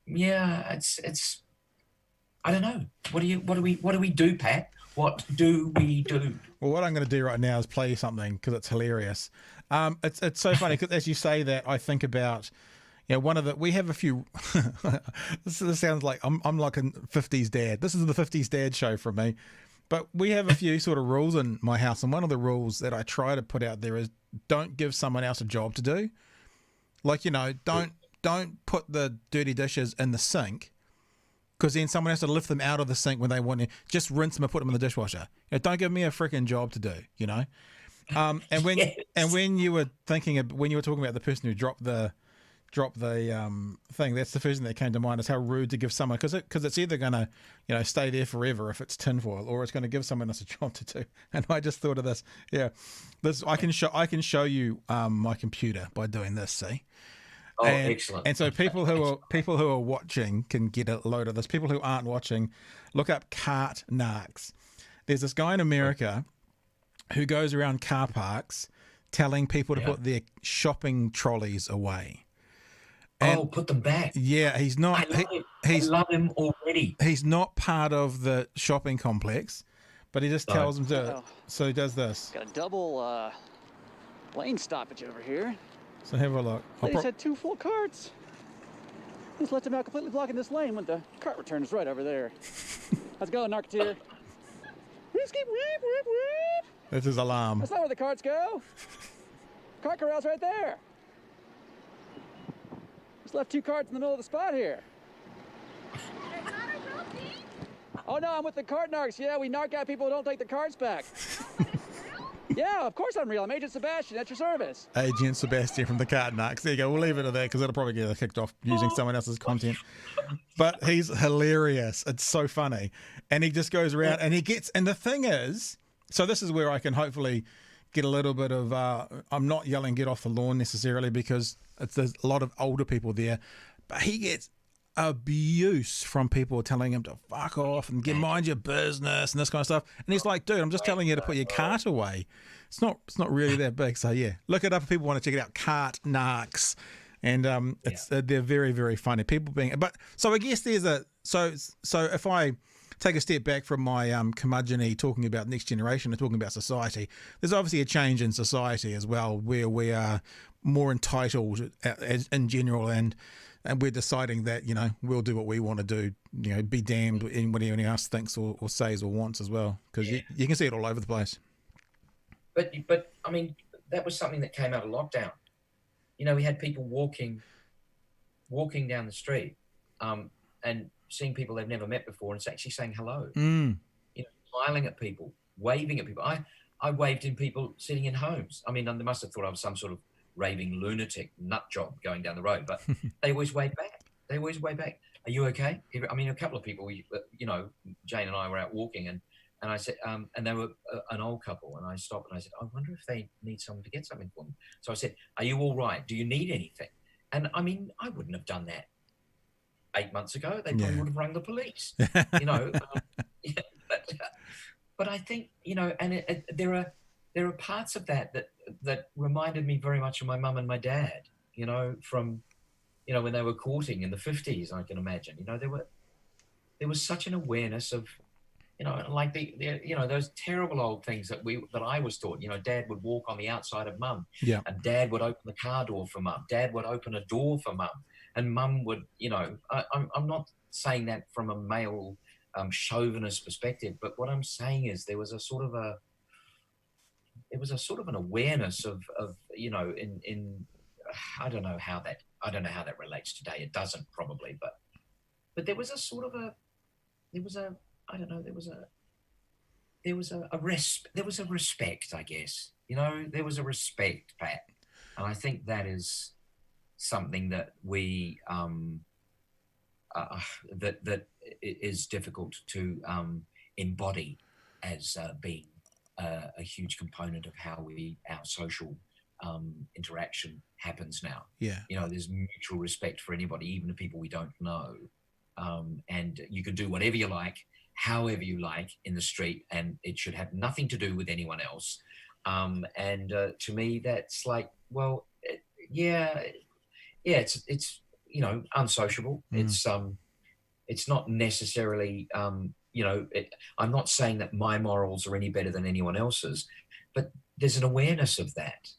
yeah, it's. I don't know. What do we do, Pat? What do we do? Well, what I'm going to do right now is play you something because it's hilarious. It's so funny because as you say that, I think about, you know, we have a few. This sounds like I'm like a 50s dad. This is the 50s dad show for me, but we have a few sort of rules in my house, and one of the rules that I try to put out there is don't give someone else a job to do. Like, you know, don't put the dirty dishes in the sink, because then someone has to lift them out of the sink when they want to. Just rinse them and put them in the dishwasher. You know, don't give me a freaking job to do, you know. And when Yes. and when you were talking about the person who dropped the thing, that's the first thing that came to mind, is how rude to give someone, because it's either gonna, you know, stay there forever if it's tinfoil, or it's going to give someone else a job to do. And I just thought of this. Yeah, this I can show you my computer by doing this. See. Oh, excellent. And so people who are watching can get a load of this. People who aren't watching, look up cart narcs. There's this guy in America who goes around car parks telling people to put their shopping trolleys away. And put them back. Yeah, he's not. I love him already. He's not part of the shopping complex, but he just tells them to. Oh. So he does this. Got a double lane stoppage over here. So have a look. They just had 2 full carts. Just let them out completely blocking this lane when the cart return is right over there. How's it going, Narketeer? Whiskey, whip, whip, whip. That's his alarm. That's not where the carts go. Cart corral's right there. Just left 2 carts in the middle of the spot here. Oh, no, I'm with the cart narcs. Yeah, we narc out people who don't take the carts back. Yeah, of course I'm real. I'm Agent Sebastian at your service. Agent Sebastian from the Cart Narcs. There you go. We'll leave it at that because it'll probably get kicked off using someone else's content. But he's hilarious. It's so funny. And he just goes around and and the thing is, so this is where I can hopefully get a little bit of, I'm not yelling get off the lawn necessarily because there's a lot of older people there, but he gets abuse from people telling him to fuck off and mind your business and this kind of stuff. And he's like, dude, I'm just telling you to put your cart away. It's not really that big. So yeah, look it up if people want to check it out. Cart Narcs. And they're very, very funny. People being, but so I guess there's so if I take a step back from my curmudgeon-y talking about next generation and talking about society, there's obviously a change in society as well where we are more entitled in general and we're deciding that, you know, we'll do what we want to do, you know, be damned in what anyone else thinks or says or wants as well, because you can see it all over the place. But I mean, that was something that came out of lockdown. You know, we had people walking down the street and seeing people they've never met before and actually saying hello, you know, smiling at people, waving at people. I waved in people sitting in homes. I mean, they must have thought I was some sort of raving lunatic nut job going down the road, but they always wave back. Are you okay? I mean, a couple of people, you know, Jane and I were out walking and I said, and they were an old couple, and I stopped and I said, I wonder if they need someone to get something for them. So I said, are you all right? Do you need anything? And I mean, I wouldn't have done that 8 months ago. They probably would have rung the police, you know. But I think, you know, and there are parts of that reminded me very much of my mum and my dad, you know, from, you know, when they were courting in the 50s, I can imagine, you know, there was such an awareness of, you know, like the you know, those terrible old things that I was taught, you know, Dad would walk on the outside of Mum, and Dad would open the car door for Mum, Dad would open a door for Mum, and Mum would, you know, I'm not saying that from a male chauvinist perspective, but what I'm saying is there was a sort of an awareness of you know, in I don't know how that relates today. It doesn't probably, but there was a respect, I guess. You know, there was a respect, Pat, and I think that is something that we that is difficult to embody as being a huge component of how our social interaction happens now. Yeah, you know, there's mutual respect for anybody, even the people we don't know, and you can do whatever you like, however you like in the street, and it should have nothing to do with anyone else. And to me, that's like, well, it's you know, unsociable. It's not necessarily you know, I'm not saying that my morals are any better than anyone else's, but there's an awareness of that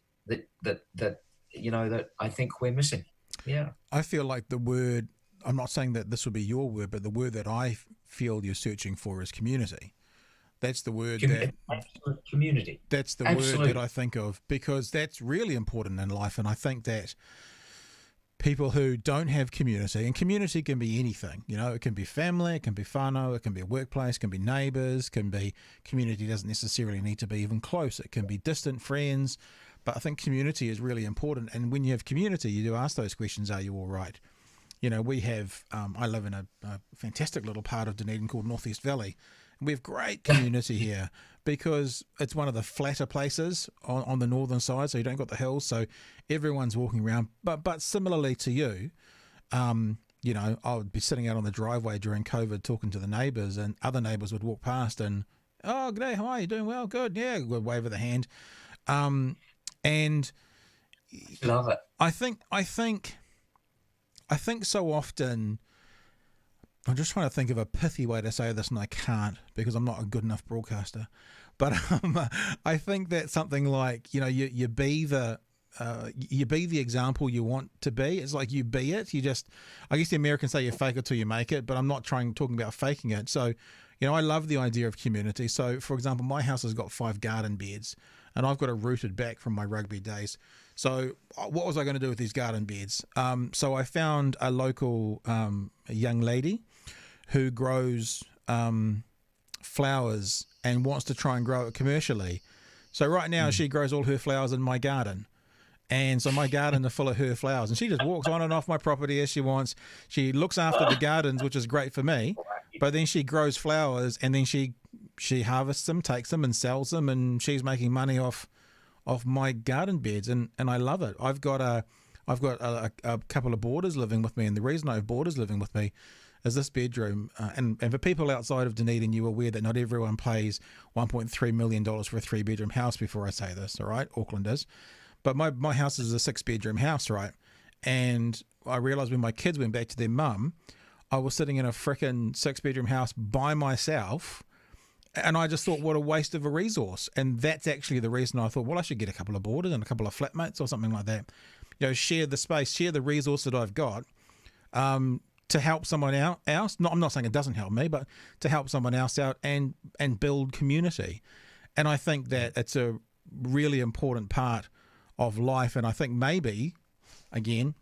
you know, that I think we're missing. Yeah, I feel like the word, I'm not saying that this would be your word, but the word that I feel you're searching for is community. That's the word community. That's the word that I think of, because that's really important in life. And I think that people who don't have community, and community can be anything, you know, it can be family, it can be whānau, it can be a workplace, it can be neighbours, can be, community doesn't necessarily need to be even close. It can be distant friends, but I think community is really important. And when you have community, you do ask those questions, are you all right? You know, we have, I live in a fantastic little part of Dunedin called Northeast Valley. And we have great community here because it's one of the flatter places on the northern side, so you don't got the hills, so everyone's walking around. But similarly to you, you know, I would be sitting out on the driveway during COVID talking to the neighbours, and other neighbours would walk past and, oh, g'day, how are you? Doing well? Good, yeah, good wave of the hand. And love it. I think so often, I'm just trying to think of a pithy way to say this, and I can't because I'm not a good enough broadcaster. But I think that something like, you know, you be the example you want to be. It's like you be it. You just, I guess the Americans say you fake it till you make it, but I'm not talking about faking it. So, you know, I love the idea of community. So, for example, my house has got 5 garden beds, and I've got it rooted back from my rugby days. So what was I going to do with these garden beds? So I found a local young lady who grows flowers and wants to try and grow it commercially. So right now she grows all her flowers in my garden. And so my garden is full of her flowers, and she just walks on and off my property as she wants. She looks after the gardens, which is great for me, but then she grows flowers, and then she harvests them, takes them, and sells them, and she's making money off my garden beds, and I love it. I've got a couple of boarders living with me, and the reason I have boarders living with me is this bedroom. And for people outside of Dunedin, you are aware that not everyone pays $1.3 million for a 3-bedroom house. Before I say this, all right, Auckland is. But my house is a 6-bedroom house, right? And I realised when my kids went back to their mum, I was sitting in a frickin' 6-bedroom house by myself, and I just thought, what a waste of a resource. And that's actually the reason I thought, well, I should get a couple of boarders and a couple of flatmates or something like that. You know, share the space, share the resource that I've got to help someone else. No, I'm not saying it doesn't help me, but to help someone else out and build community. And I think that it's a really important part of life. And I think maybe, again,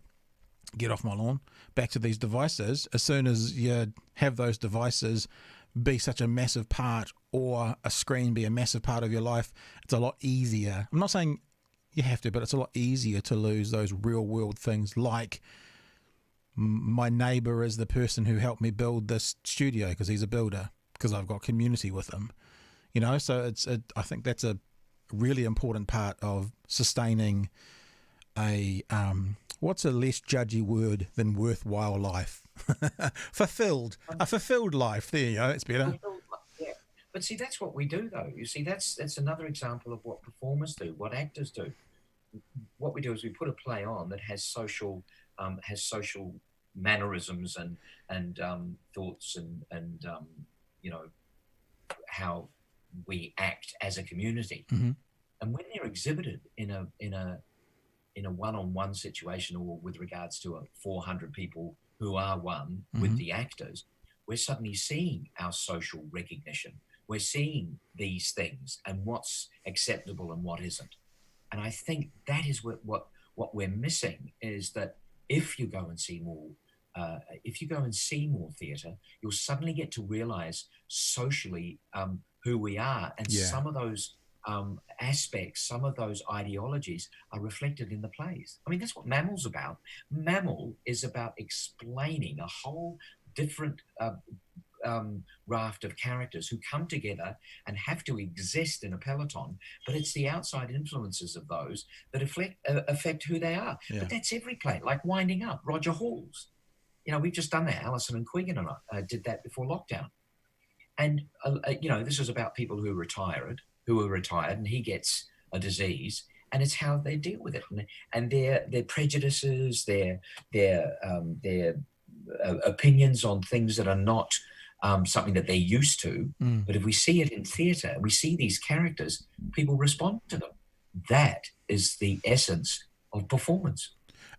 get off my lawn, back to these devices, as soon as you have those devices be such a massive part, or a screen be a massive part of your life, it's a lot easier. I'm not saying you have to, but it's a lot easier to lose those real world things, like my neighbor is the person who helped me build this studio because he's a builder, because I've got community with him, you know. So I think that's a really important part of sustaining a what's a less judgy word than worthwhile life? A fulfilled life. There you go, it's better. Yeah. But see, that's what we do, though. You see, that's another example of what performers do, what actors do. What we do is we put a play on that has social mannerisms and thoughts and you know, how we act as a community. Mm-hmm. And when they're exhibited in a one-on-one situation, or with regards to 400 people who are one with the actors, we're suddenly seeing our social recognition. We're seeing these things and what's acceptable and what isn't. And I think that is what we're missing, is that if you go and see more theatre, you'll suddenly get to realize socially who we are, and some of those aspects, some of those ideologies are reflected in the plays. I mean, that's what Mammal's about. Mammal is about explaining a whole different raft of characters who come together and have to exist in a peloton, but it's the outside influences of those that affect who they are. But that's every play, like Winding Up, Roger Hall's. You know, we've just done that. Alison and Quigan and I did that before lockdown. And, you know, this was about people who were retired, and he gets a disease, and it's how they deal with it, and their prejudices, their opinions on things that are not something that they're used to. But if we see it in theatre, we see these characters, people respond to them. That is the essence of performance.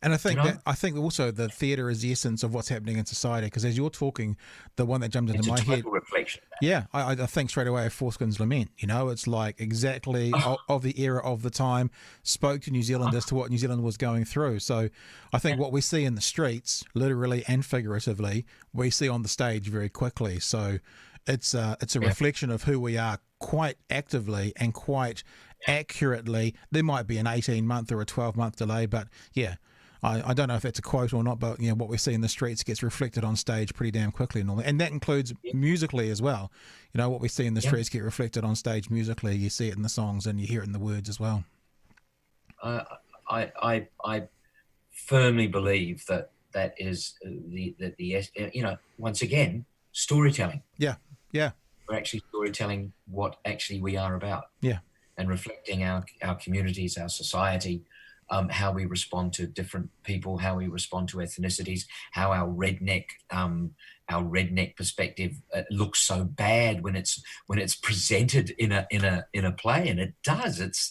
And I think also the theatre is the essence of what's happening in society, because as you're talking, the one that jumped into my head, reflection. Yeah, I think straight away of Forskin's Lament. You know, it's like exactly of the era of the time, spoke to New Zealand as to what New Zealand was going through. So I think what we see in the streets, literally and figuratively, we see on the stage very quickly. So it's a reflection of who we are quite actively and quite accurately. There might be an 18-month or a 12-month delay, but yeah. I don't know if that's a quote or not, but you know, what we see in the streets gets reflected on stage pretty damn quickly, and that includes musically as well. You know, what we see in the streets get reflected on stage musically. You see it in the songs, and you hear it in the words as well. I firmly believe that is the you know, once again, storytelling. Yeah. We're actually storytelling what actually we are about. Yeah. And reflecting our communities, our society. How we respond to different people, how we respond to ethnicities, how our redneck perspective looks so bad when it's presented in a play, and it does. It's,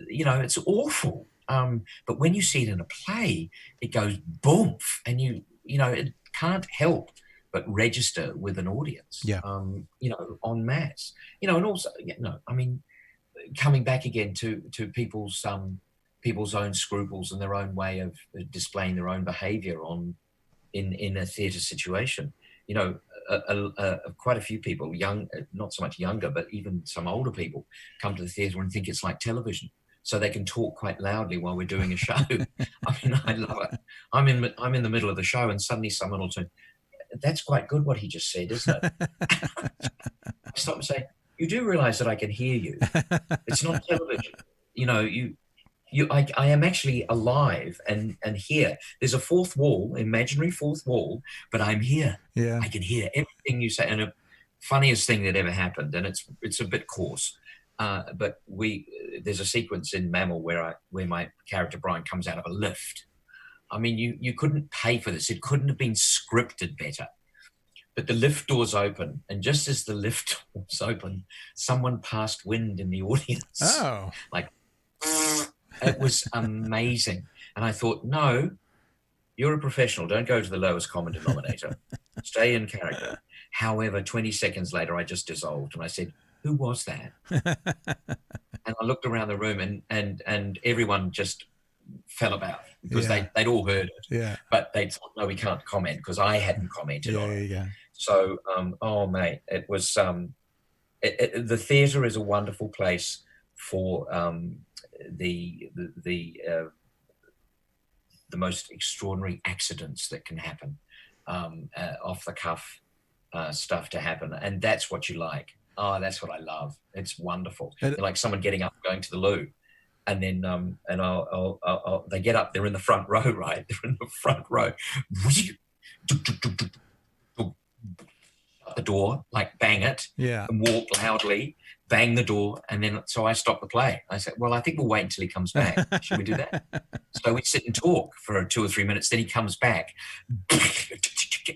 you know, it's awful. But when you see it in a play, it goes boom, and you know, it can't help but register with an audience. Yeah. You know, en masse. You know, and also, you know, I mean, coming back again to people's own scruples and their own way of displaying their own behaviour in a theatre situation. You know, quite a few people, young, not so much younger, but even some older people, come to the theatre and think it's like television, so they can talk quite loudly while we're doing a show. I mean, I love it. I'm in the middle of the show, and suddenly someone will turn, "That's quite good what he just said, isn't it?" I stop and say, "You do realise that I can hear you. It's not television. You know, I am actually alive and here. There's a fourth wall, imaginary fourth wall, but I'm here. Yeah. I can hear everything you say." And the funniest thing that ever happened, and it's a bit coarse, but there's a sequence in Mammal where my character Brian comes out of a lift. I mean, you couldn't pay for this. It couldn't have been scripted better. But the lift doors open, and just as the lift doors open, someone passed wind in the audience. Oh. Like, it was amazing. And I thought, no, you're a professional. Don't go to the lowest common denominator. Stay in character. However, 20 seconds later, I just dissolved, and I said, "Who was that?" And I looked around the room, and everyone just fell about because they'd all heard it. Yeah. But they thought, no, we can't comment because I hadn't commented on it. Yeah. So, oh mate, it was the theatre is a wonderful place for the most extraordinary accidents that can happen, off the cuff stuff to happen, and that's what you like. Oh, that's what I love. It's wonderful. Like someone getting up, going to the loo, and then I'll they get up. They're in the front row, right? They're in the front row. Shut the door, like bang it, and walk loudly, bang the door, and then so I stop the play. I said, "Well, I think we'll wait until he comes back. Should we do that?" So we sit and talk for 2 or 3 minutes. Then he comes back.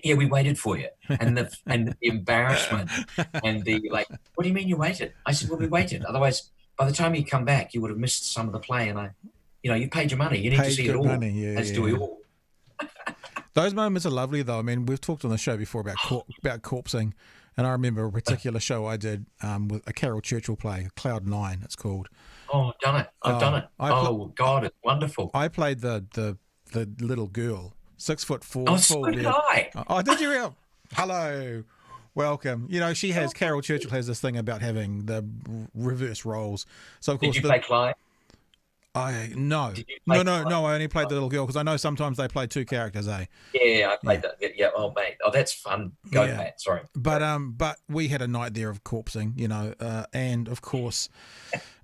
"Yeah, we waited for you," and the embarrassment and the like. "What do you mean you waited?" I said, "Well, we waited. Otherwise, by the time you come back, you would have missed some of the play. And you paid your money. You need to see it all. As do we all." Those moments are lovely, though. I mean, we've talked on the show before about corpsing, and I remember a particular show I did with a Carol Churchill play, Cloud 9, it's called. Oh, I've done it. I've done it. God, it's wonderful. I played the little girl, 6'4". Oh, so did I. Oh, did you? Hello. Welcome. She has, Carol Churchill has this thing about having the reverse roles. So, of course, did you play Clive? No. I only played the little girl because I know sometimes they play two characters, eh? Yeah, I played that. Yeah, oh mate, that's fun. Go, mate. Sorry. But we had a night there of corpsing, and of course,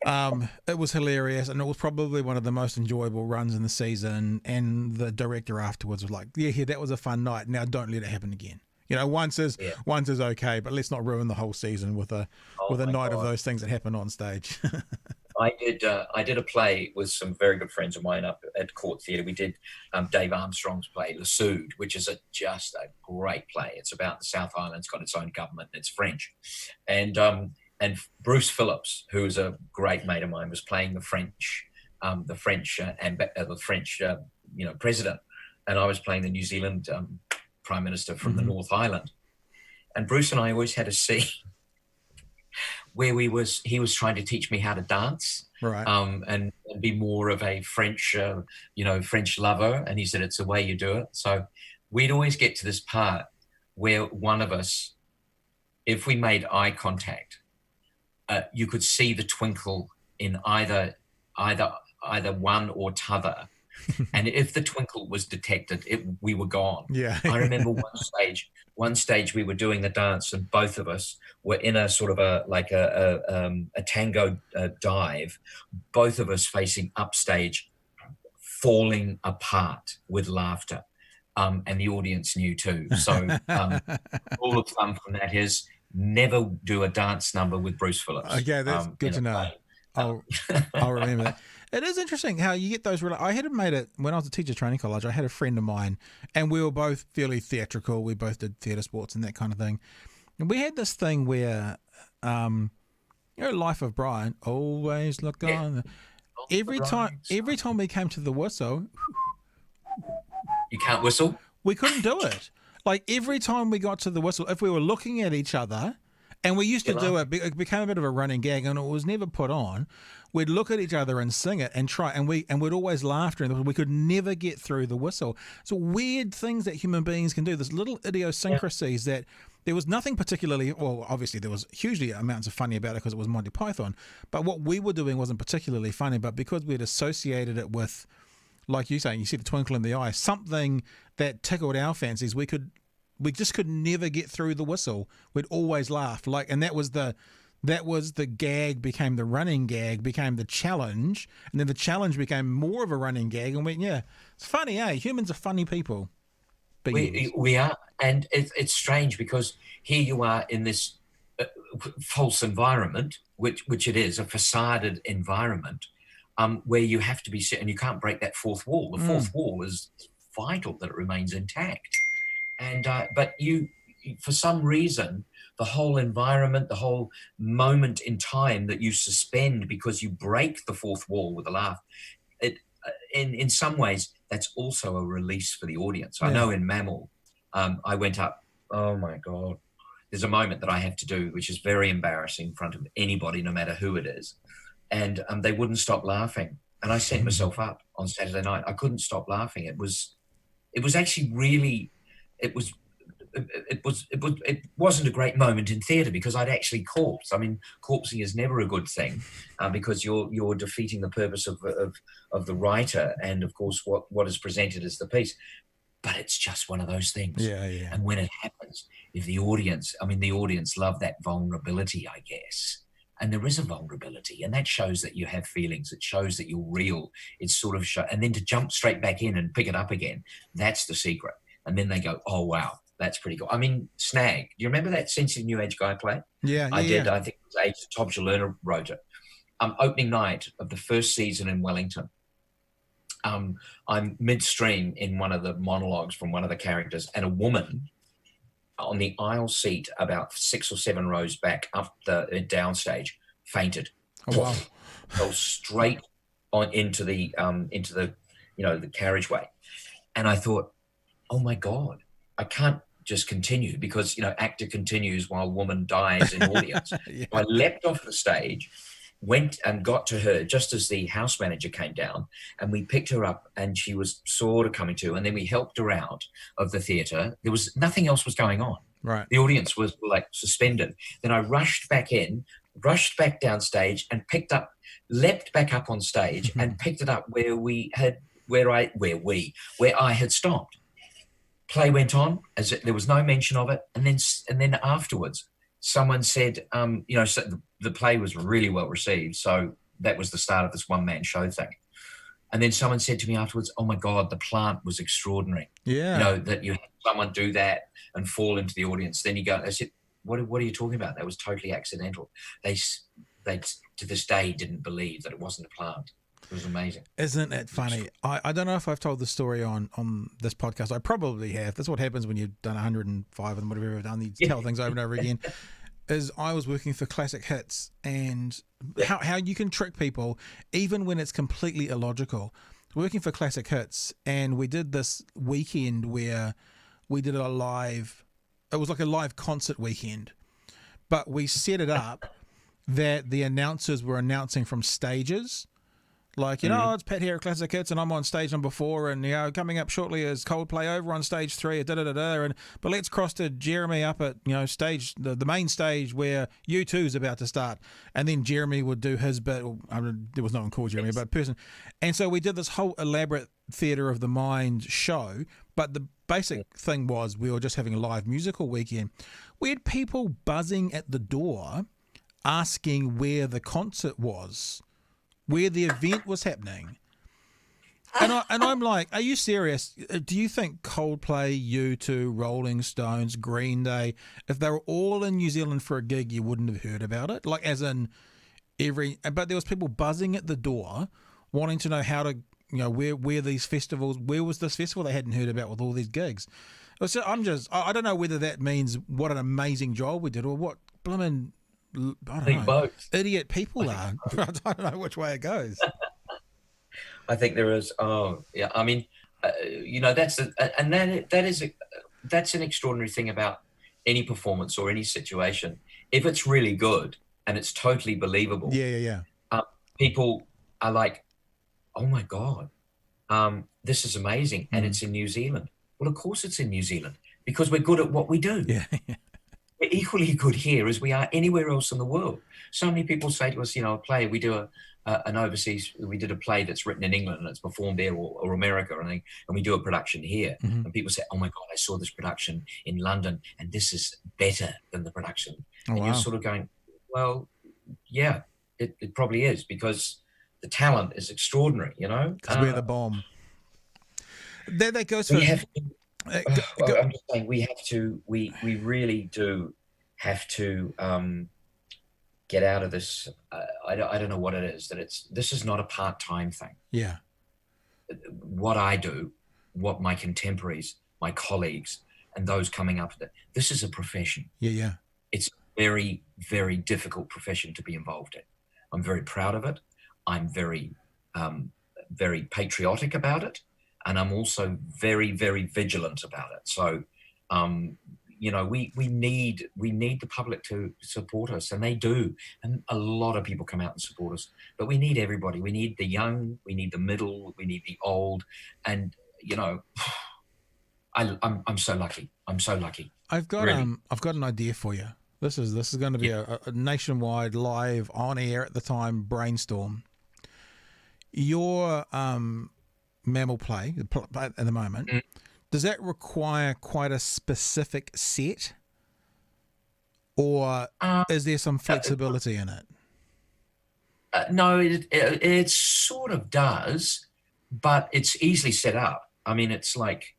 it was hilarious, and it was probably one of the most enjoyable runs in the season. And the director afterwards was like, "Yeah, that was a fun night. Now don't let it happen again." Once is okay, but let's not ruin the whole season with a night of those things that happen on stage. I did a play with some very good friends of mine up at Court Theatre. We did Dave Armstrong's play, Le Sud, which is just a great play. It's about the South Island. It's got its own government. It's French. And Bruce Phillips, who is a great mate of mine, was playing the French president. And I was playing the New Zealand Prime Minister from the North Island. And Bruce and I always had a scene where he was trying to teach me how to dance, right? And be more of a French, French lover. And he said, "It's the way you do it." So we'd always get to this part where one of us, if we made eye contact, you could see the twinkle in either one or t'other. And if the twinkle was detected, we were gone. Yeah. I remember one stage we were doing the dance, and both of us were in a sort of a tango dive, both of us facing upstage, falling apart with laughter. And the audience knew too. So all the fun from that is never do a dance number with Bruce Phillips. Okay, that's good to know. I'll remember that. It is interesting how you get those. I had made it when I was at teacher training college. I had a friend of mine, and we were both fairly theatrical. We both did theatre sports and that kind of thing. And we had this thing where, Life of Brian, always look on. Every time we came to the whistle, you can't whistle. We couldn't do it. Like every time we got to the whistle, if we were looking at each other, And we used to Get do it. It became a bit of a running gag, and it was never put on. We'd look at each other and sing it and try, and we'd always laugh, and we could never get through the whistle. So weird things that human beings can do. There's little idiosyncrasies that there was nothing particularly. Well, obviously there was hugely amounts of funny about it because it was Monty Python. But what we were doing wasn't particularly funny. But because we'd associated it with, like you say, you see the twinkle in the eye, something that tickled our fancies, we just could never get through the whistle. We'd always laugh, and that was the gag, became the running gag, became the challenge, and then the challenge became more of a running gag. And it's funny, eh? Humans are funny people. We are, and it's strange because here you are in this false environment, which it is, a facaded environment, where you have to be set, and you can't break that fourth wall. The fourth wall is vital that it remains intact. And but you, for some reason, the whole environment, the whole moment in time that you suspend because you break the fourth wall with a laugh, in some ways, that's also a release for the audience. Yeah. I know in Mammal, I went up, oh my God, there's a moment that I have to do, which is very embarrassing in front of anybody, no matter who it is. And they wouldn't stop laughing. And I set myself up on Saturday night. I couldn't stop laughing. It was actually really, it wasn't a great moment in theatre because I'd actually corpsed. I mean, corpsing is never a good thing because you're defeating the purpose of the writer and, of course, what is presented as the piece. But it's just one of those things. Yeah. And when it happens, if the audience love that vulnerability, I guess. And there is a vulnerability, and that shows that you have feelings. It shows that you're real. It's sort of and then to jump straight back in and pick it up again, that's the secret. And then they go, oh, wow, that's pretty cool. I mean, Snag, do you remember that Sensitive New Age guy play? Yeah, I did. Yeah. I think it was Tom Lerner wrote it. Opening night of the first season in Wellington. I'm midstream in one of the monologues from one of the characters, and a woman on the aisle seat about 6 or 7 rows back up the downstage fainted. Oh, wow. Fell straight on into the the carriageway. And I thought, oh my God, I can't just continue because, actor continues while woman dies in audience. Yeah. I leapt off the stage, went and got to her just as the house manager came down, and we picked her up, and she was sort of coming to, and then we helped her out of the theatre. There was nothing else was going on. Right. The audience was like suspended. Then I rushed back downstage and leapt back up on stage and picked it up where I had stopped. Play went on there was no mention of it, and then afterwards, someone said, so the play was really well received. So that was the start of this one-man show thing. And then someone said to me afterwards, oh my God, the plant was extraordinary. Yeah. That you had someone do that and fall into the audience. Then you go, I said, what are you talking about? That was totally accidental. They to this day didn't believe that it wasn't a plant. It was amazing. Isn't it funny? I don't know if I've told the story on this podcast. I probably have. That's what happens when you've done 105 and whatever you've done. You tell things over and over again. Is I was working for Classic Hits, and how you can trick people even when it's completely illogical. Working for Classic Hits, and we did this weekend where we did it was like a live concert weekend, but we set it up that the announcers were announcing from stages. Like, it's Pat here at Classic Hits, and I'm on stage number 4, and, coming up shortly is Coldplay over on stage 3, but let's cross to Jeremy up at, stage, the main stage where U2 is about to start. And then Jeremy would do his bit. There was no one called Jeremy, but person. And so we did this whole elaborate theatre of the mind show, but the basic thing was we were just having a live musical weekend. We had people buzzing at the door asking where the concert was, where the event was happening. And I'm like, are you serious? Do you think Coldplay, U2, Rolling Stones, Green Day, if they were all in New Zealand for a gig, you wouldn't have heard about it? Like, as in but there was people buzzing at the door wanting to know how to, where these festivals, where was this festival they hadn't heard about with all these gigs? I don't know whether that means what an amazing job we did or what blooming, I don't know, idiot people are. I don't know which way it goes. I think there is. Oh, yeah. I mean, that's an extraordinary thing about any performance or any situation if it's really good and it's totally believable, people are like, oh my God, this is amazing. And it's in New Zealand. Well, of course it's in New Zealand because we're good at what we do. Yeah. We're equally good here as we are anywhere else in the world. So many people say to us, a play, we do we did a play that's written in England and it's performed there or America and we do a production here. And people say, oh my God, I saw this production in London and this is better than the production. Oh, and you're sort of going, well, yeah, it probably is because the talent is extraordinary, Because we're the bomb. That goes for... I'm just saying we really do have to get out of this. I don't know what it is, this is not a part-time thing. Yeah. What I do, what my contemporaries, my colleagues, and those coming up, this is a profession. Yeah. It's a very, very difficult profession to be involved in. I'm very proud of it. I'm very, very patriotic about it. And I'm also very, very vigilant about it. So, we need the public to support us, and they do. And a lot of people come out and support us. But we need everybody. We need the young, we need the middle, we need the old. And, I'm so lucky. I'm so lucky. I've got an idea for you. This is going to be a nationwide, live, on air at the time brainstorm. Your mammal play at the moment, does that require quite a specific set, or is there some flexibility in it? No, it sort of does, but it's easily set up. I mean, it's like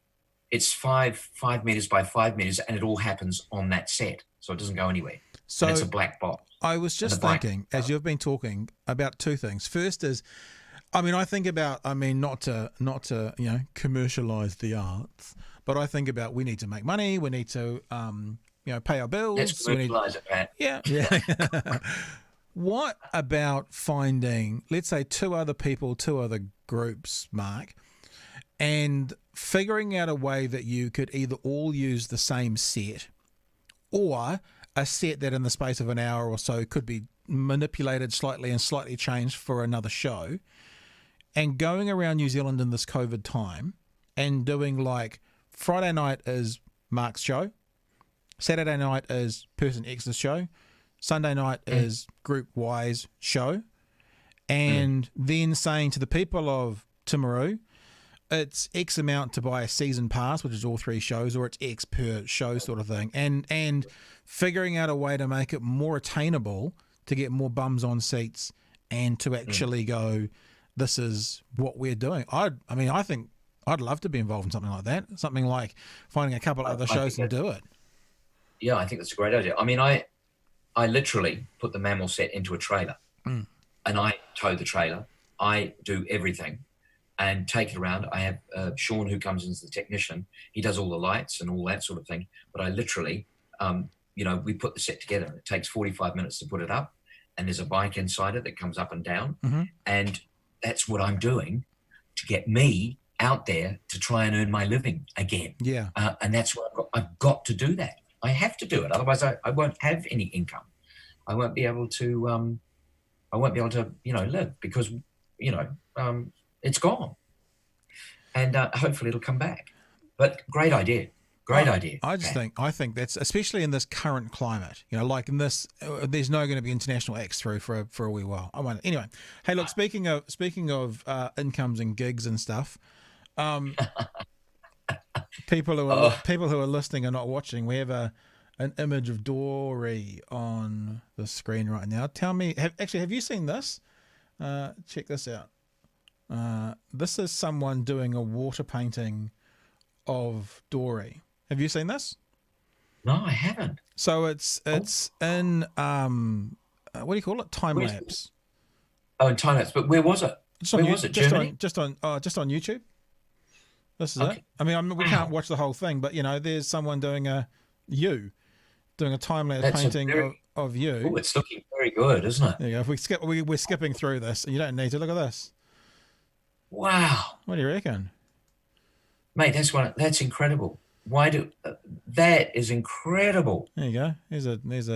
it's 5 meters by 5 meters, and it all happens on that set, so it doesn't go anywhere. So and it's a black box. I was just thinking, as you've been talking, about two things. First is, I think about, not to commercialize the arts, but I think about we need to make money, we need to, pay our bills. Let's commercialize it, Pat. Yeah. What about finding, let's say, two other groups, Mark, and figuring out a way that you could either all use the same set, or a set that in the space of an hour or so could be manipulated slightly and slightly changed for another show, and going around New Zealand in this COVID time and doing like Friday night is Mark's show, Saturday night is person X's show, Sunday night is group Y's show, and then saying to the people of Timaru, it's X amount to buy a season pass, which is all 3 shows, or it's X per show sort of thing, and figuring out a way to make it more attainable to get more bums on seats and to actually go, this is what we're doing. I think I'd love to be involved in something like that. Something like finding a couple other shows and do it. Yeah, I think that's a great idea. I mean, I literally put the mammal set into a trailer and I tow the trailer. I do everything and take it around. I have Sean, who comes in as the technician. He does all the lights and all that sort of thing. But I literally, we put the set together. It takes 45 minutes to put it up. And there's a bike inside it that comes up and down. And that's what I'm doing to get me out there to try and earn my living again. Yeah. And that's what I've got to do that. I have to do it. Otherwise I won't have any income. I won't be able to, live because, it's gone. And hopefully it'll come back. But great idea. Great idea. I think that's, especially in this current climate, like in this, there's no going to be international acts through for a wee while. Anyway, hey, look, speaking of incomes and gigs and stuff, people who are listening and not watching, we have an image of Dori on the screen right now. Tell me, have you seen this? Check this out. This is someone doing a water painting of Dori. Have you seen this? No, I haven't. So it's in what do you call it? Time lapse. Oh, in time lapse. But where was it? Where was it? Germany? Just on YouTube. This is it. We can't watch the whole thing, but there's someone doing a time lapse painting of you. Oh, it's looking very good, isn't it? There you go. We're skipping through this, and you don't need to look at this. Wow. What do you reckon? Mate, that's incredible. That is incredible. There you go. There's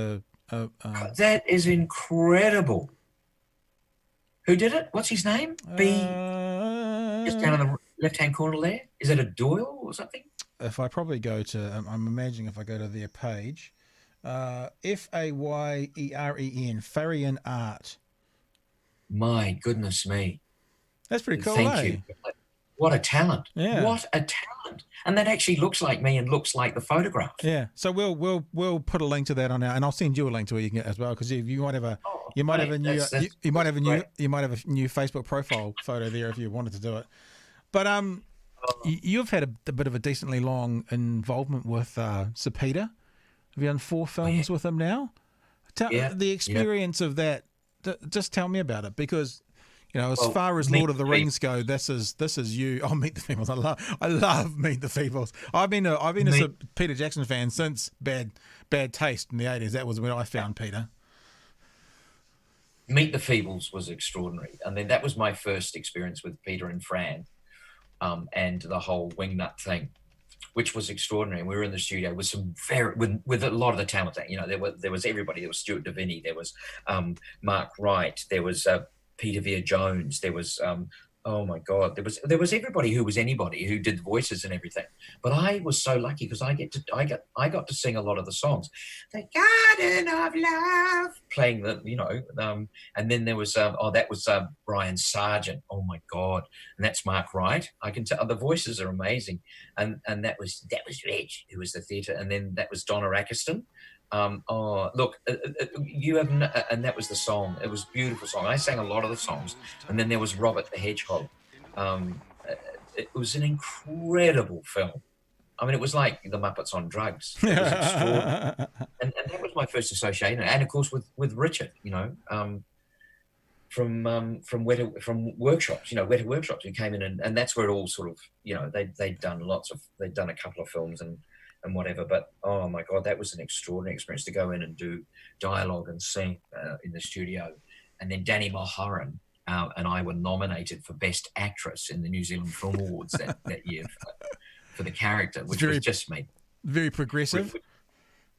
That is incredible. Who did it? What's his name? Just down in the left-hand corner there. Is it a Doyle or something? If I probably go to, I'm imagining if I go to their page, Fayeren, Farian Art. My goodness me. That's pretty cool. Thank you. What a talent. Yeah. What a talent. And that actually looks like me and looks like the photograph. Yeah. So we'll put a link to that on our, and I'll send you a link to it you can get as well, because you might have a you might have a new Facebook profile photo there if you wanted to do it. But you've had a bit of a decently long involvement with Sir Peter. Have you done 4 films with him now? The experience of that. Just tell me about it, because as far as Lord of the Rings go, this is you. Oh, Meet the Feebles. I love Meet the Feebles. I've been a Peter Jackson fan since Bad Taste in the 80s. That was when I found Peter. Meet the Feebles was extraordinary, and then that was my first experience with Peter and Fran, and the whole wingnut thing, which was extraordinary. We were in the studio with some with a lot of the talent. There was everybody. There was Stuart Deviney. There was Mark Wright. There was Peter Vere Jones. There was oh my God, there was everybody who was anybody who did voices and everything. But I was so lucky because I got to sing a lot of the songs. The Garden of Love, playing the and then there was that was Brian Sargent. Oh my God, and that's Mark Wright. I can tell the voices are amazing, and that was Reg, who was the theatre, and then that was Donna Rackiston. You have and that was the song. It was a beautiful song. I sang a lot of the songs, and then there was Robert the Hedgehog. It was an incredible film. I mean, it was like the Muppets on drugs. It was extraordinary, and that was my first association. And of course with Richard, from workshops, Weta Workshops, who came in, and that's where it all sort of, they'd done a couple of films and whatever, but oh my God, that was an extraordinary experience to go in and do dialogue and sing in the studio. And then Danny Mulholland and I were nominated for Best Actress in the New Zealand Film Awards that year for the character, which was just made very progressive.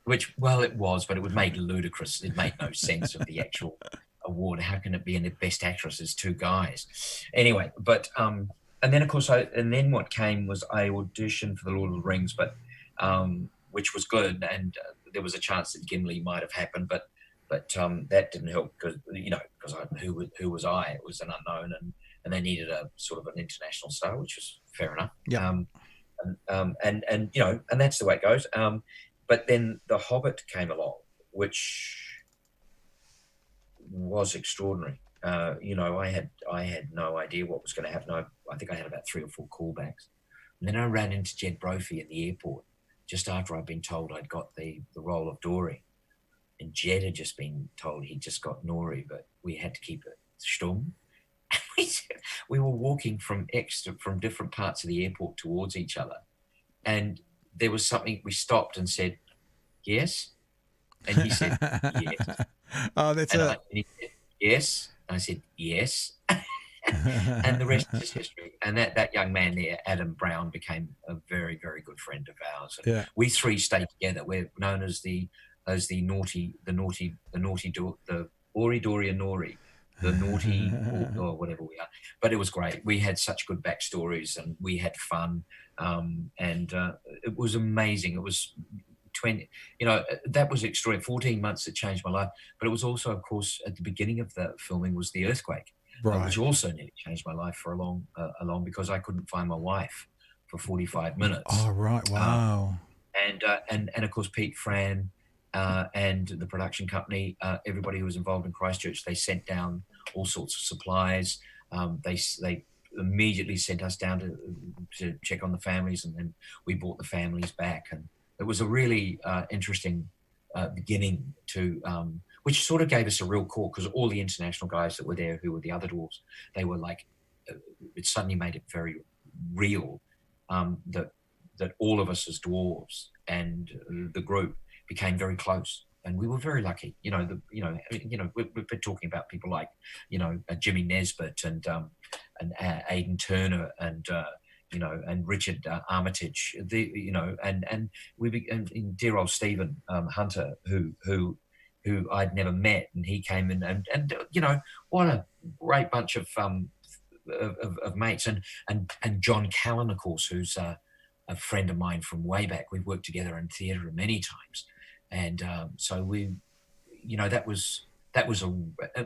Which it was, but it was made ludicrous. It made no sense of the actual award. How can it be in the Best Actress as 2 guys? Anyway, but and then of course then what came was I auditioned for the Lord of the Rings, but which was good, and there was a chance that Gimli might have happened, but that didn't help because who was I? It was an unknown, and they needed a sort of an international star, which was fair enough. Yeah. And that's the way it goes. But then The Hobbit came along, which was extraordinary. I had no idea what was going to happen. I think I had about 3 or 4 callbacks, and then I ran into Jed Brophy in the airport just after I'd been told I'd got the role of Dori. And Jed had just been told he'd just got Nori, but we had to keep it stum. We were walking from different parts of the airport towards each other. And there was something, we stopped and said, yes. And he said, yes. Oh, that's and he said, yes. And I said, yes. And the rest is history. And that young man there, Adam Brown, became a very, very good friend of ours. And we 3 stayed together. We're known as the naughty, the Ori, Dori, and Nori, the naughty, or whatever we are. But it was great. We had such good backstories, and we had fun. And it was amazing. It was 20. That was extraordinary. 14 months that changed my life. But it was also, of course, at the beginning of the filming was the earthquake. Right. Which also nearly changed my life for a long because I couldn't find my wife for 45 minutes. Oh, right. Wow. And of course, Pete, Fran, and the production company, everybody who was involved in Christchurch, they sent down all sorts of supplies. They immediately sent us down to check on the families, and then we brought the families back. And it was a really interesting beginning to... which sort of gave us a real call, because all the international guys that were there, who were the other dwarves, they were like, it suddenly made it very real that all of us as dwarves and the group became very close, and we were very lucky. We're talking about people like, Jimmy Nesbitt and Aidan Turner and Richard Armitage, and dear old Stephen Hunter, who who I'd never met, and he came in, and you know, what a great bunch of mates, and John Callan, of course, who's a friend of mine from way back. We've worked together in theatre many times, and so we, you know,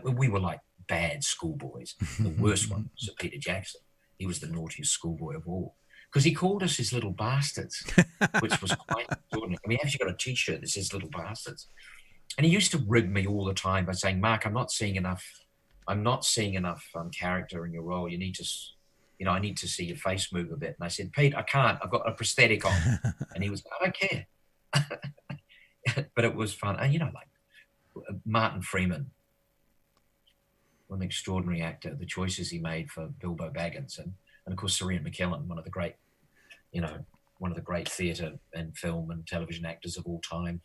we were like bad schoolboys. The worst one was Sir Peter Jackson. He was the naughtiest schoolboy of all, because he called us his little bastards, which was quite extraordinary. I mean, I've actually got a T-shirt that says "Little Bastards," and he used to rig me all the time by saying, "Mark, I'm not seeing enough character in your role. You need to, you know, I need to see your face move a bit." And I said, "Pete, I can't. I've got a prosthetic on." And he was, "I don't care." But it was fun. And, you know, like Martin Freeman, what an extraordinary actor, the choices he made for Bilbo Baggins, and of course, Sir Ian McKellen, one of the great theatre and film and television actors of all time.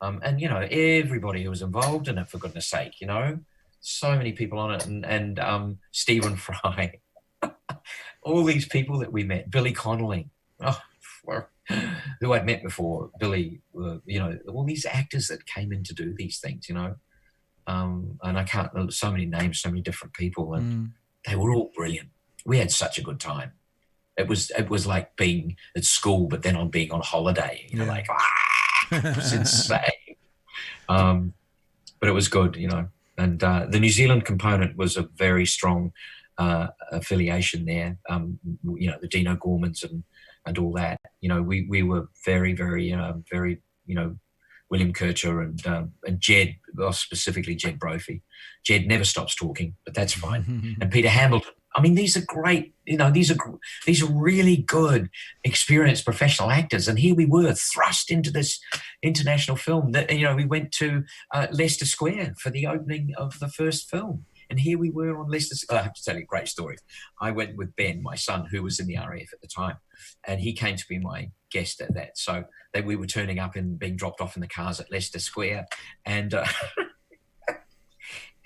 And, you know, everybody who was involved in it, for goodness sake, you know, so many people on it, and Stephen Fry, all these people that we met, Billy Connolly, who I'd met before, Billy, you know, all these actors that came in to do these things, you know, and I can't, so many names, so many different people, and they were all brilliant. We had such a good time. It was like being at school, but then on being on holiday, you know, like, it was insane. But it was good, you know. And the New Zealand component was a very strong affiliation there. You know, the Dino Gormans and all that. You know, we were very, very, very, you know, William Kircher and Jed, well, specifically Jed Brophy. Jed never stops talking, but that's fine. And Peter Hamilton. I mean, these are great, you know, these are really good, experienced professional actors. And here we were thrust into this international film that, you know, we went to Leicester Square for the opening of the first film. And here we were on Leicester Square. I have to tell you a great story. I went with Ben, my son, who was in the RAF at the time, and he came to be my guest at that. So that we were turning up and being dropped off in the cars at Leicester Square. And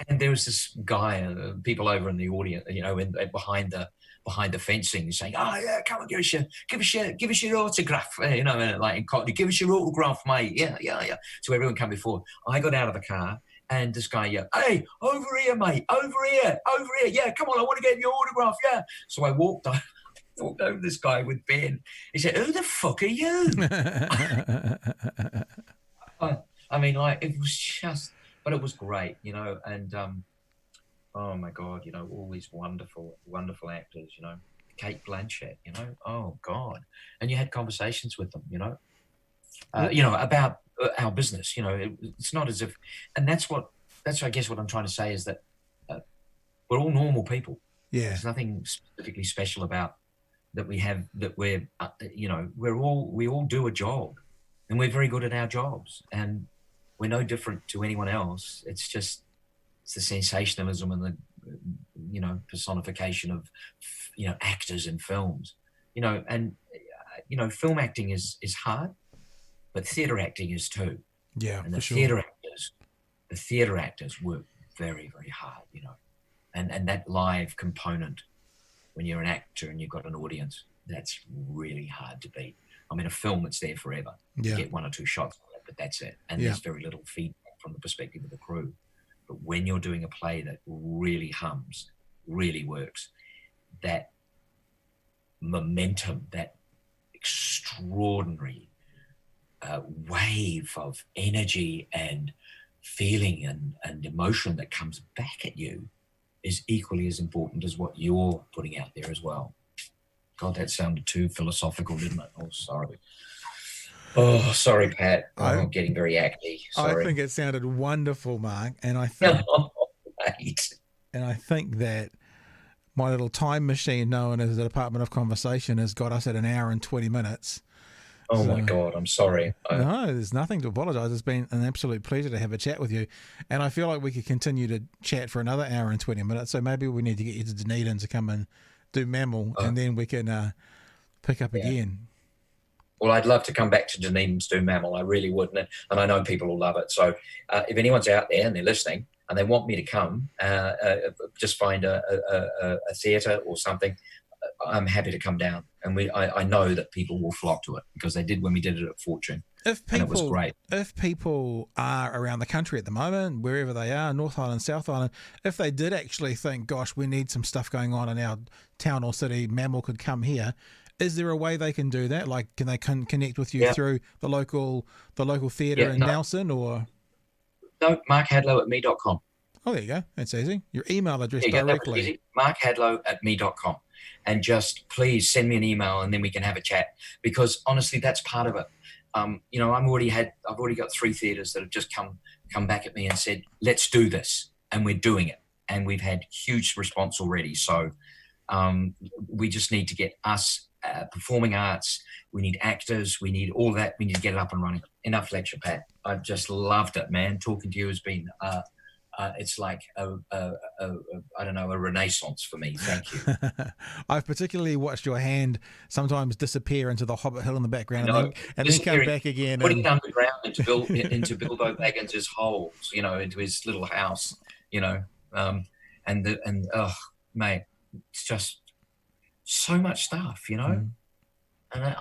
and there was this guy, people over in the audience, you know, behind the fencing, saying, "Oh yeah, come on, give us your autograph," you know, and like in Cockney, "Give us your autograph, mate." Yeah. So everyone come before. I got out of the car, and this guy yelled, "Hey, over here, mate, over here. Yeah, come on, I want to get your autograph. Yeah." So I walked over this guy with Ben. He said, "Who the fuck are you?" I mean, like, it was just. But it was great, you know, and oh my God, you know, all these wonderful, wonderful actors, you know, Kate Blanchett, you know, oh God, and you had conversations with them, you know, about our business, you know, it's not as if, and that's I guess what I'm trying to say is that we're all normal people. Yeah, there's nothing specifically special about that we have, that we're, you know, we all do a job, and we're very good at our jobs, and we're no different to anyone else. It's the sensationalism and the, you know, personification of, you know, actors in films, you know, and, you know, film acting is hard, but theatre acting is too. Yeah, and the sure. theatre actors work very, very hard, you know, and that live component when you're an actor and you've got an audience, that's really hard to beat. I mean, a film, it's there forever. Yeah. You get one or two shots, but that's it. And there's very little feedback from the perspective of the crew. But when you're doing a play that really hums, really works, that momentum, that extraordinary wave of energy and feeling and emotion that comes back at you is equally as important as what you're putting out there as well. God, that sounded too philosophical, didn't it? Oh, sorry. Oh, sorry, Pat. I'm getting very acty. Sorry. I think it sounded wonderful, Mark, and I think, and I think that my little time machine, known as the Department of Conversation, has got us at 1 hour and 20 minutes. Oh my God, I'm sorry. No, there's nothing to apologise. It's been an absolute pleasure to have a chat with you, and I feel like we could continue to chat for another 1 hour and 20 minutes. So maybe we need to get you to Dunedin to come and do Mammal, and then we can pick up again. Well, I'd love to come back to Dunedin to do Mammal. I really would, and I know people will love it. So if anyone's out there and they're listening and they want me to come, just find a theatre or something. I'm happy to come down. And I know that people will flock to it, because they did when we did it at Fortune. And it was great. If people are around the country at the moment, wherever they are, North Island, South Island, if they did actually think, gosh, we need some stuff going on in our town or city, Mammal could come here, is there a way they can do that? Like, can they connect with you through the local theatre in Nelson, or? No, markhadlow@me.com. Oh, there you go. That's easy. Your email address directly. Easy. markhadlow@me.com. And just please send me an email, and then we can have a chat, because honestly, that's part of it. You know, I've already got 3 theatres that have just come back at me and said, let's do this. And we're doing it. And we've had huge response already. So we just need to get us performing arts. We need actors. We need all that. We need to get it up and running. Enough lecture, Pat. I've just loved it, man. Talking to you has been, it's like I don't know, a renaissance for me. Thank you. I've particularly watched your hand sometimes disappear into the Hobbit Hill in the background, and then come back again. Putting it underground into Bilbo Baggins' holes, you know, into his little house, you know, and oh, mate, it's just so much stuff, you know, and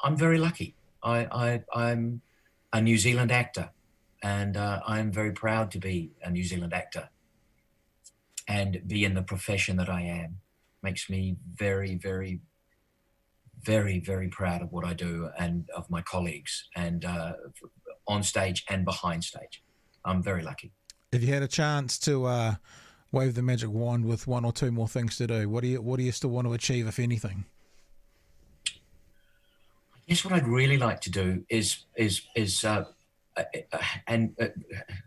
I'm very lucky. I'm a New Zealand actor. And I'm very proud to be a New Zealand actor and be in the profession that I am. Makes me very, very, very, very proud of what I do and of my colleagues, and on stage and behind stage. I'm very lucky. If you had a chance to wave the magic wand with 1 or 2 more things to do, what do you still want to achieve, if anything? I guess what I'd really like to do is and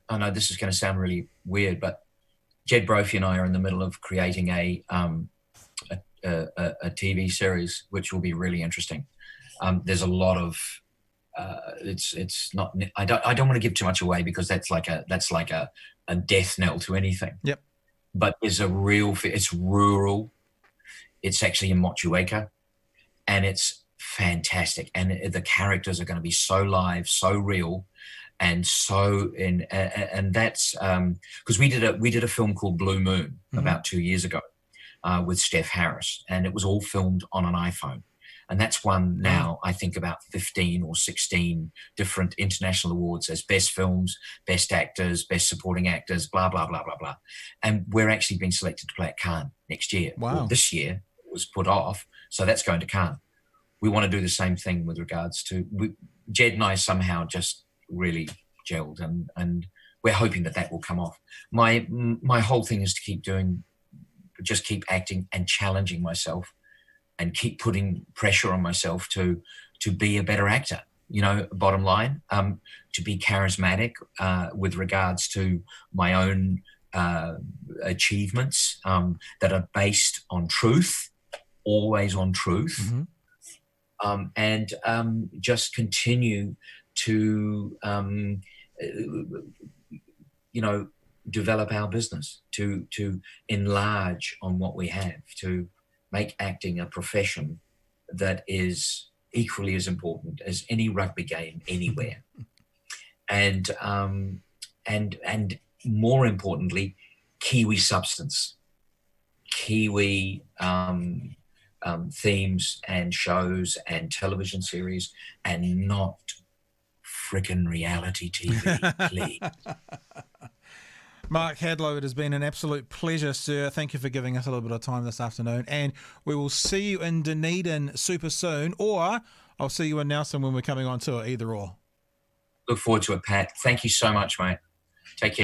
I know this is going to sound really weird, but Jed Brophy and I are in the middle of creating a TV series, which will be really interesting. There's a lot of it's not. I don't want to give too much away, because that's like a death knell to anything. Yep. But there's a real. It's rural. It's actually in Motueka, and it's fantastic. And the characters are going to be so live, so real. And so and that's because we did a film called Blue Moon about 2 years ago with Steph Harris, and it was all filmed on an iPhone, and that's won now I think about 15 or 16 different international awards as best films, best actors, best supporting actors, blah blah blah blah blah, and we're actually being selected to play at Cannes next year. Wow! Well, this year it was put off, so that's going to Cannes. We want to do the same thing with regards to Jed and I somehow just really gelled, and we're hoping that will come off. My whole thing is to keep acting and challenging myself, and keep putting pressure on myself to be a better actor, you know, bottom line, to be charismatic with regards to my own achievements that are based on truth, always on truth, and just continue to you know, develop our business, to enlarge on what we have, to make acting a profession that is equally as important as any rugby game anywhere, and more importantly, Kiwi substance, Kiwi themes and shows and television series, and not frickin' reality TV, please. Mark Hadlow, it has been an absolute pleasure, sir. Thank you for giving us a little bit of time this afternoon, and we will see you in Dunedin super soon, or I'll see you in Nelson when we're coming on tour, either or. Look forward to it, Pat. Thank you so much, mate. Take care.